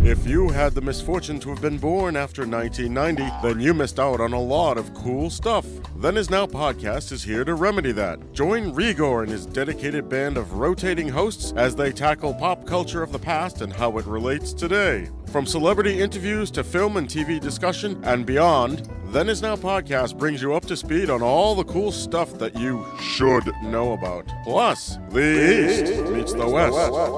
J: If you had the misfortune to have been born after 1990, then you missed out on a lot of cool stuff. Then Is Now podcast is here to remedy that. Join Rigor and his dedicated band of rotating hosts as they tackle pop culture of the past and how it relates today. From celebrity interviews to film and TV discussion and beyond, Then Is Now podcast brings you up to speed on all the cool stuff that you should know about. Plus, the East meets the West.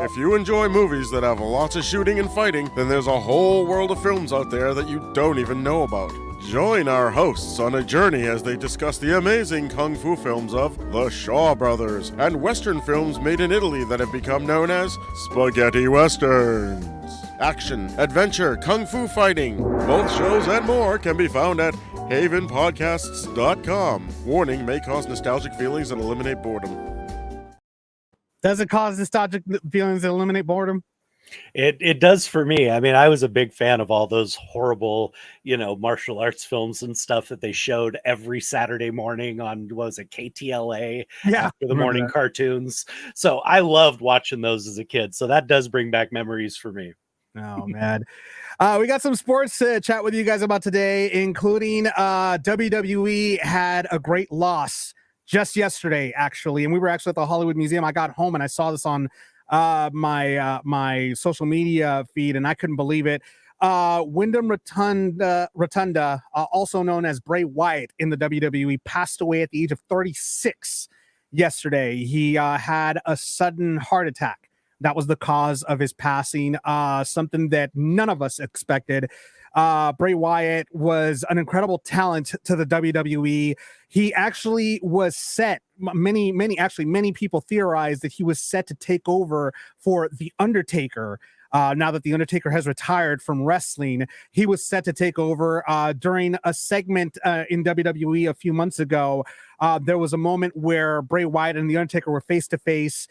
J: If you enjoy movies that have lots of shooting and fighting, then there's a whole world of films out there that you don't even know about. Join our hosts on a journey as they discuss the amazing kung fu films of the Shaw Brothers and Western films made in Italy that have become known as spaghetti westerns. Action, adventure, kung fu fighting. Both shows and more can be found at havenpodcasts.com. Warning, may cause nostalgic feelings and eliminate boredom.
B: Does it cause nostalgic feelings and eliminate boredom?
E: It does for me. I mean, I was a big fan of all those horrible, martial arts films and stuff that they showed every Saturday morning on, what was it, KTLA after the morning cartoons. So I loved watching those as a kid. So that does bring back memories for me.
B: Oh, man. We got some sports to chat with you guys about today, including WWE had a great loss just yesterday, actually. And we were actually at the Hollywood Museum. I got home and I saw this on my social media feed, and I couldn't believe it. Wyndham Rotunda, also known as Bray Wyatt in the WWE, passed away at the age of 36 yesterday. He had a sudden heart attack. That was the cause of his passing, something that none of us expected. Bray Wyatt was an incredible talent to the WWE. He actually was set. Many people theorized that he was set to take over for The Undertaker. Now that The Undertaker has retired from wrestling, he was set to take over during a segment in WWE a few months ago. There was a moment where Bray Wyatt and The Undertaker were face to face.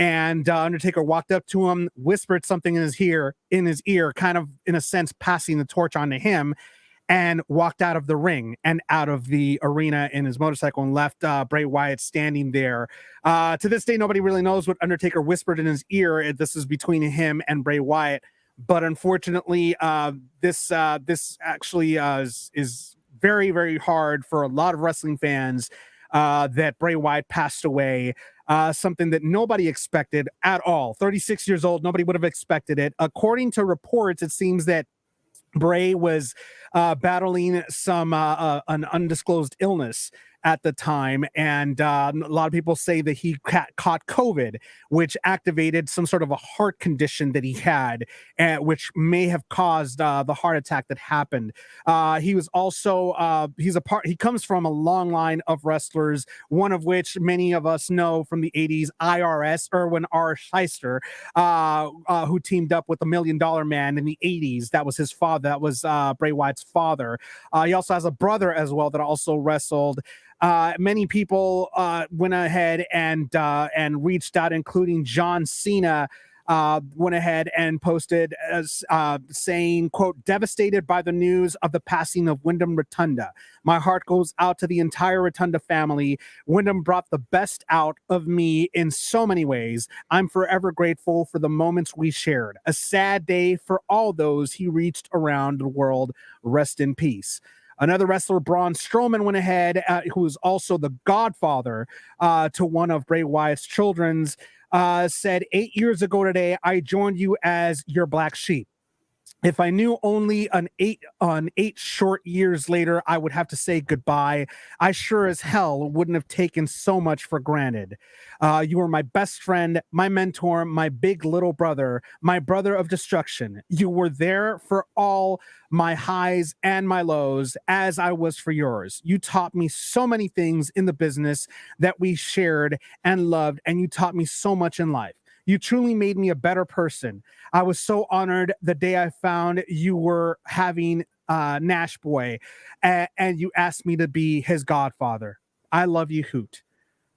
B: and Undertaker walked up to him, whispered something in his ear, kind of in a sense passing the torch on to him, and walked out of the ring and out of the arena in his motorcycle and left Bray Wyatt standing there. To this day, nobody really knows what Undertaker whispered in his ear. This is between him and Bray Wyatt. But unfortunately, this actually is very, very hard for a lot of wrestling fans that Bray Wyatt passed away. Something that nobody expected at all. 36 years old, nobody would have expected it. According to reports, it seems that Bray was battling an undisclosed illness at the time, and a lot of people say that he caught COVID, which activated some sort of a heart condition that he had, which may have caused the heart attack that happened. He was also he comes from a long line of wrestlers, one of which many of us know from the 80s, IRS, Erwin R. Shyster, who teamed up with the $1 Million Man in the 80s. That was his father. That was Bray Wyatt's father. He also has a brother as well that also wrestled. Many people went ahead and reached out, including John Cena. Went ahead and posted as saying, quote, "Devastated by the news of the passing of Wyndham Rotunda. My heart goes out to the entire Rotunda family. Wyndham brought the best out of me in so many ways. I'm forever grateful for the moments we shared. A sad day for all those he reached around the world. Rest in peace." Another wrestler, Braun Strowman, went ahead, who is also the godfather to one of Bray Wyatt's children's, said, "8 years ago today, I joined you as your black sheep. If I knew only on eight short years later, I would have to say goodbye. I sure as hell wouldn't have taken so much for granted. You were my best friend, my mentor, my big little brother, my brother of destruction. You were there for all my highs and my lows, as I was for yours. You taught me so many things in the business that we shared and loved, and you taught me so much in life. You truly made me a better person. I was so honored the day I found you were having Nash Boy, and you asked me to be his godfather. I love you, Hoot."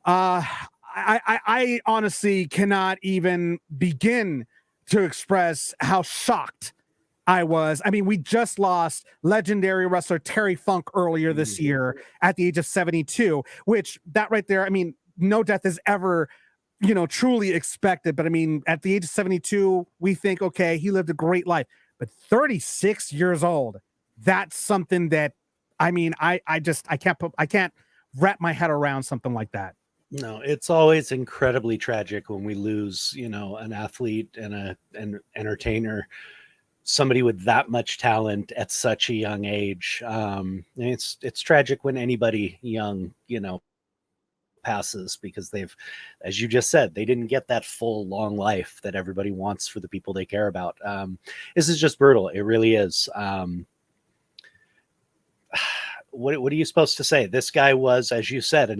B: I honestly cannot even begin to express how shocked I was. I mean, we just lost legendary wrestler Terry Funk earlier this year at the age of 72, which that right there, I mean, no death is ever truly expected. But I mean, at the age of 72, we think, okay, he lived a great life. But 36 years old, that's something that, I mean, I can't wrap my head around something like that.
E: No, it's always incredibly tragic when we lose, an athlete and an entertainer, somebody with that much talent at such a young age. And it's tragic when anybody young, passes, because they've, as you just said, they didn't get that full long life that everybody wants for the people they care about. This is just brutal. It really is. What are you supposed to say? This guy was, as you said, he's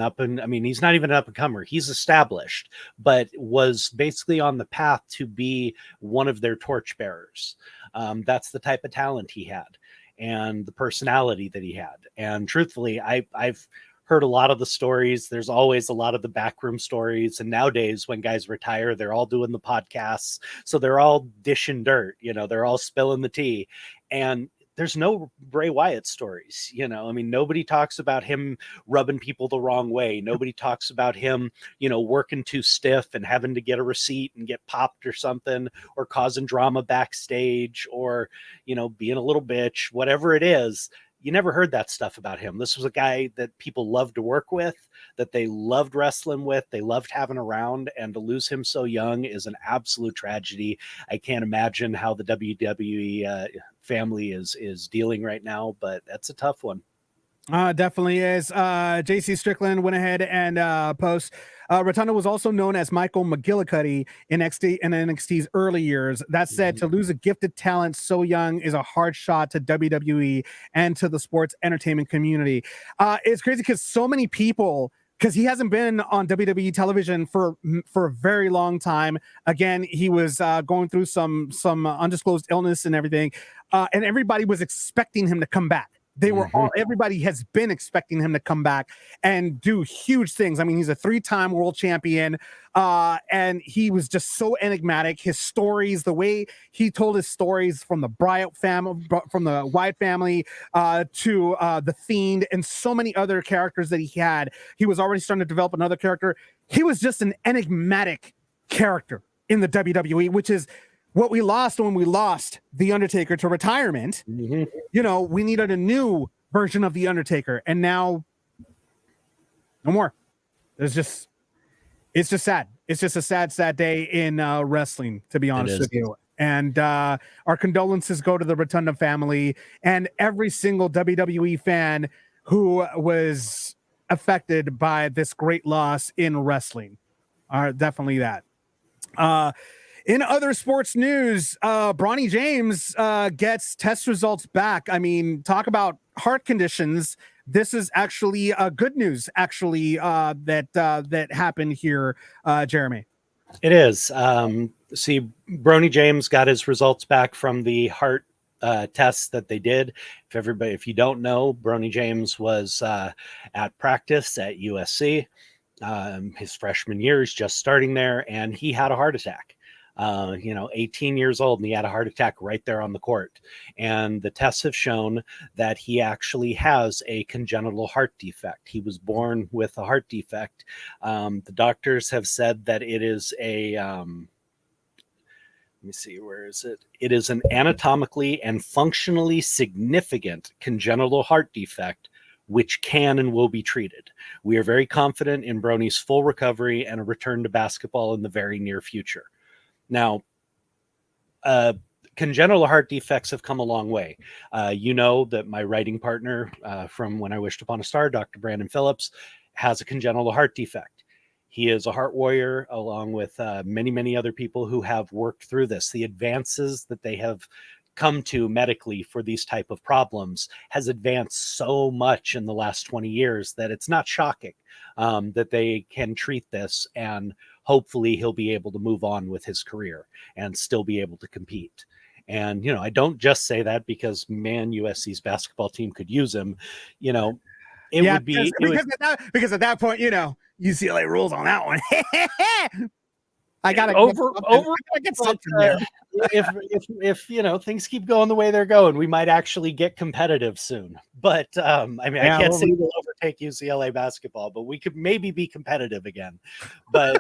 E: not even an up and comer. He's established, but was basically on the path to be one of their torchbearers. That's the type of talent he had and the personality that he had. And truthfully, I've heard a lot of the stories. There's always a lot of the backroom stories. And nowadays when guys retire, they're all doing the podcasts. So they're all dishing dirt, they're all spilling the tea. And there's no Bray Wyatt stories. Nobody talks about him rubbing people the wrong way. Nobody talks about him, working too stiff and having to get a receipt and get popped or something, or causing drama backstage, or, being a little bitch, whatever it is. You never heard that stuff about him. This was a guy that people loved to work with, that they loved wrestling with, they loved having around, and to lose him so young is an absolute tragedy. I can't imagine how the WWE family is dealing right now, but that's a tough one.
B: Definitely is. JC Strickland went ahead and post. Rotunda was also known as Michael McGillicuddy in NXT's early years. That said, to lose a gifted talent so young is a hard shot to WWE and to the sports entertainment community. It's crazy because so many people, because he hasn't been on WWE television for a very long time. Again, he was going through some undisclosed illness and everything, and everybody was expecting him to come back. They were everybody has been expecting him to come back and do huge things. I mean, he's a 3-time world champion, and he was just so enigmatic. His stories, the way he told his stories from the Bryant family, from the Wyatt family, to the Fiend, and so many other characters that he had. He was already starting to develop another character. He was just an enigmatic character in the WWE, which is what we lost when we lost The Undertaker to retirement. You know, we needed a new version of The Undertaker, and now no more. It's just sad. It's just a sad day in wrestling, to be honest with you. And our condolences go to the Rotunda family and every single WWE fan who was affected by this great loss in wrestling. Definitely that. In other sports news, Bronny James gets test results back. I mean, talk about heart conditions. This is actually good news, actually, that happened here, Jeremy.
E: It is. See, Bronny James got his results back from the heart tests that they did. If you don't know, Bronny James was at practice at USC. His freshman year is just starting there, and he had a heart attack. 18 years old, and he had a heart attack right there on the court. And the tests have shown that he actually has a congenital heart defect. He was born with a heart defect. The doctors have said that it is a, let me see, where is it? It is an anatomically and functionally significant congenital heart defect, which can and will be treated. We are very confident in Bronny's full recovery and a return to basketball in the very near future. Now, congenital heart defects have come a long way. You know that my writing partner from When I Wished Upon a Star, Dr. Brandon Phillips, has a congenital heart defect. He is a heart warrior, along with many, many other people who have worked through this. The advances that they have come to medically for these type of problems has advanced so much in the last 20 years that it's not shocking that they can treat this, and hopefully he'll be able to move on with his career and still be able to compete. And, I don't just say that because, man, USC's basketball team could use him. It would be
B: because at that point, UCLA rules on that one. I gotta get something there.
E: If things keep going the way they're going, we might actually get competitive soon. But I can't say we'll overtake UCLA basketball, but we could maybe be competitive again. But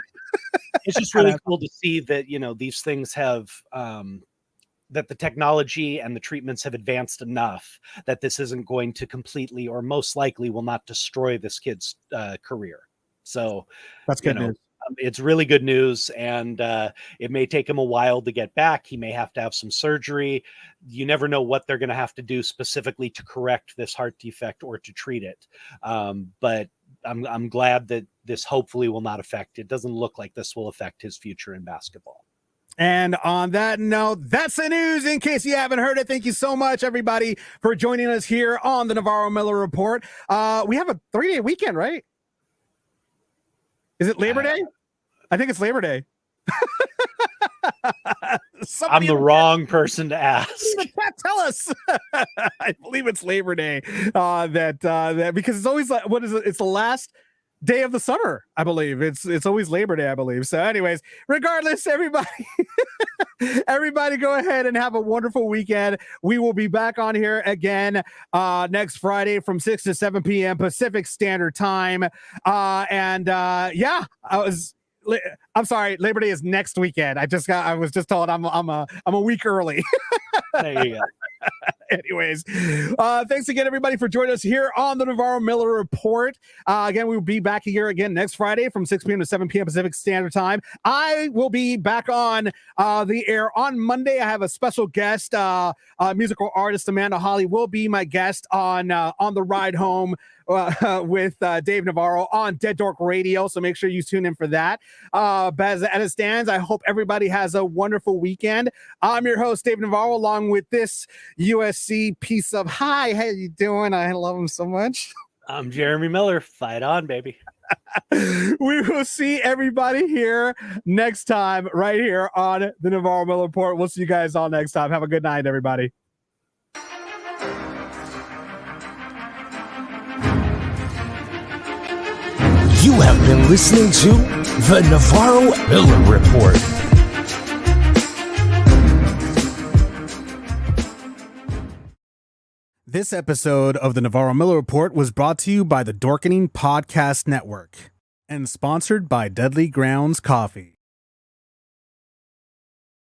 E: it's just really cool to see that these things have that the technology and the treatments have advanced enough that this isn't going to completely, or most likely will not, destroy this kid's career. So
B: that's good news.
E: It's really good news, and it may take him a while to get back. He may have to have some surgery. You never know what they're going to have to do specifically to correct this heart defect or to treat it. But I'm glad that this hopefully will not affect. It doesn't look like this will affect his future in basketball.
B: And on that note, that's the news. In case you haven't heard it, thank you so much, everybody, for joining us here on the Navarro-Miller Report. We have a 3-day weekend, right? Is it Labor Day? I think it's Labor Day.
E: I'm the wrong person to ask.
B: Tell us. I believe it's Labor Day. That because it's always like, what is it? It's the last day of the summer, I believe. It's always Labor Day, I believe. So, anyways, regardless, everybody go ahead and have a wonderful weekend. We will be back on here again next Friday from 6 to 7 p.m. Pacific Standard Time. I'm sorry, Labor Day is next weekend. I was just told I'm a week early.
E: There you go.
B: Anyways, thanks again, everybody, for joining us here on the Navarro-Miller Report. Again, we will be back here again next Friday from 6 p.m. to 7 p.m. Pacific Standard Time. I will be back on the air on Monday. I have a special guest, musical artist Amanda Holly will be my guest on the ride home with Dave Navarro on Dead Dork Radio. So make sure you tune in for that. But as it stands, I hope everybody has a wonderful weekend. I'm your host, Dave Navarro, along with this USC piece of hi. How you doing? I love him so much.
E: I'm Jeremy Miller. Fight on, baby.
B: We will see everybody here next time, right here on the Navarro-Miller Report. We'll see you guys all next time. Have a good night, everybody.
D: You have been listening to the Navarro-Miller Report.
B: This episode of the Navarro-Miller Report was brought to you by the Dorkening Podcast Network and sponsored by Deadly Grounds Coffee.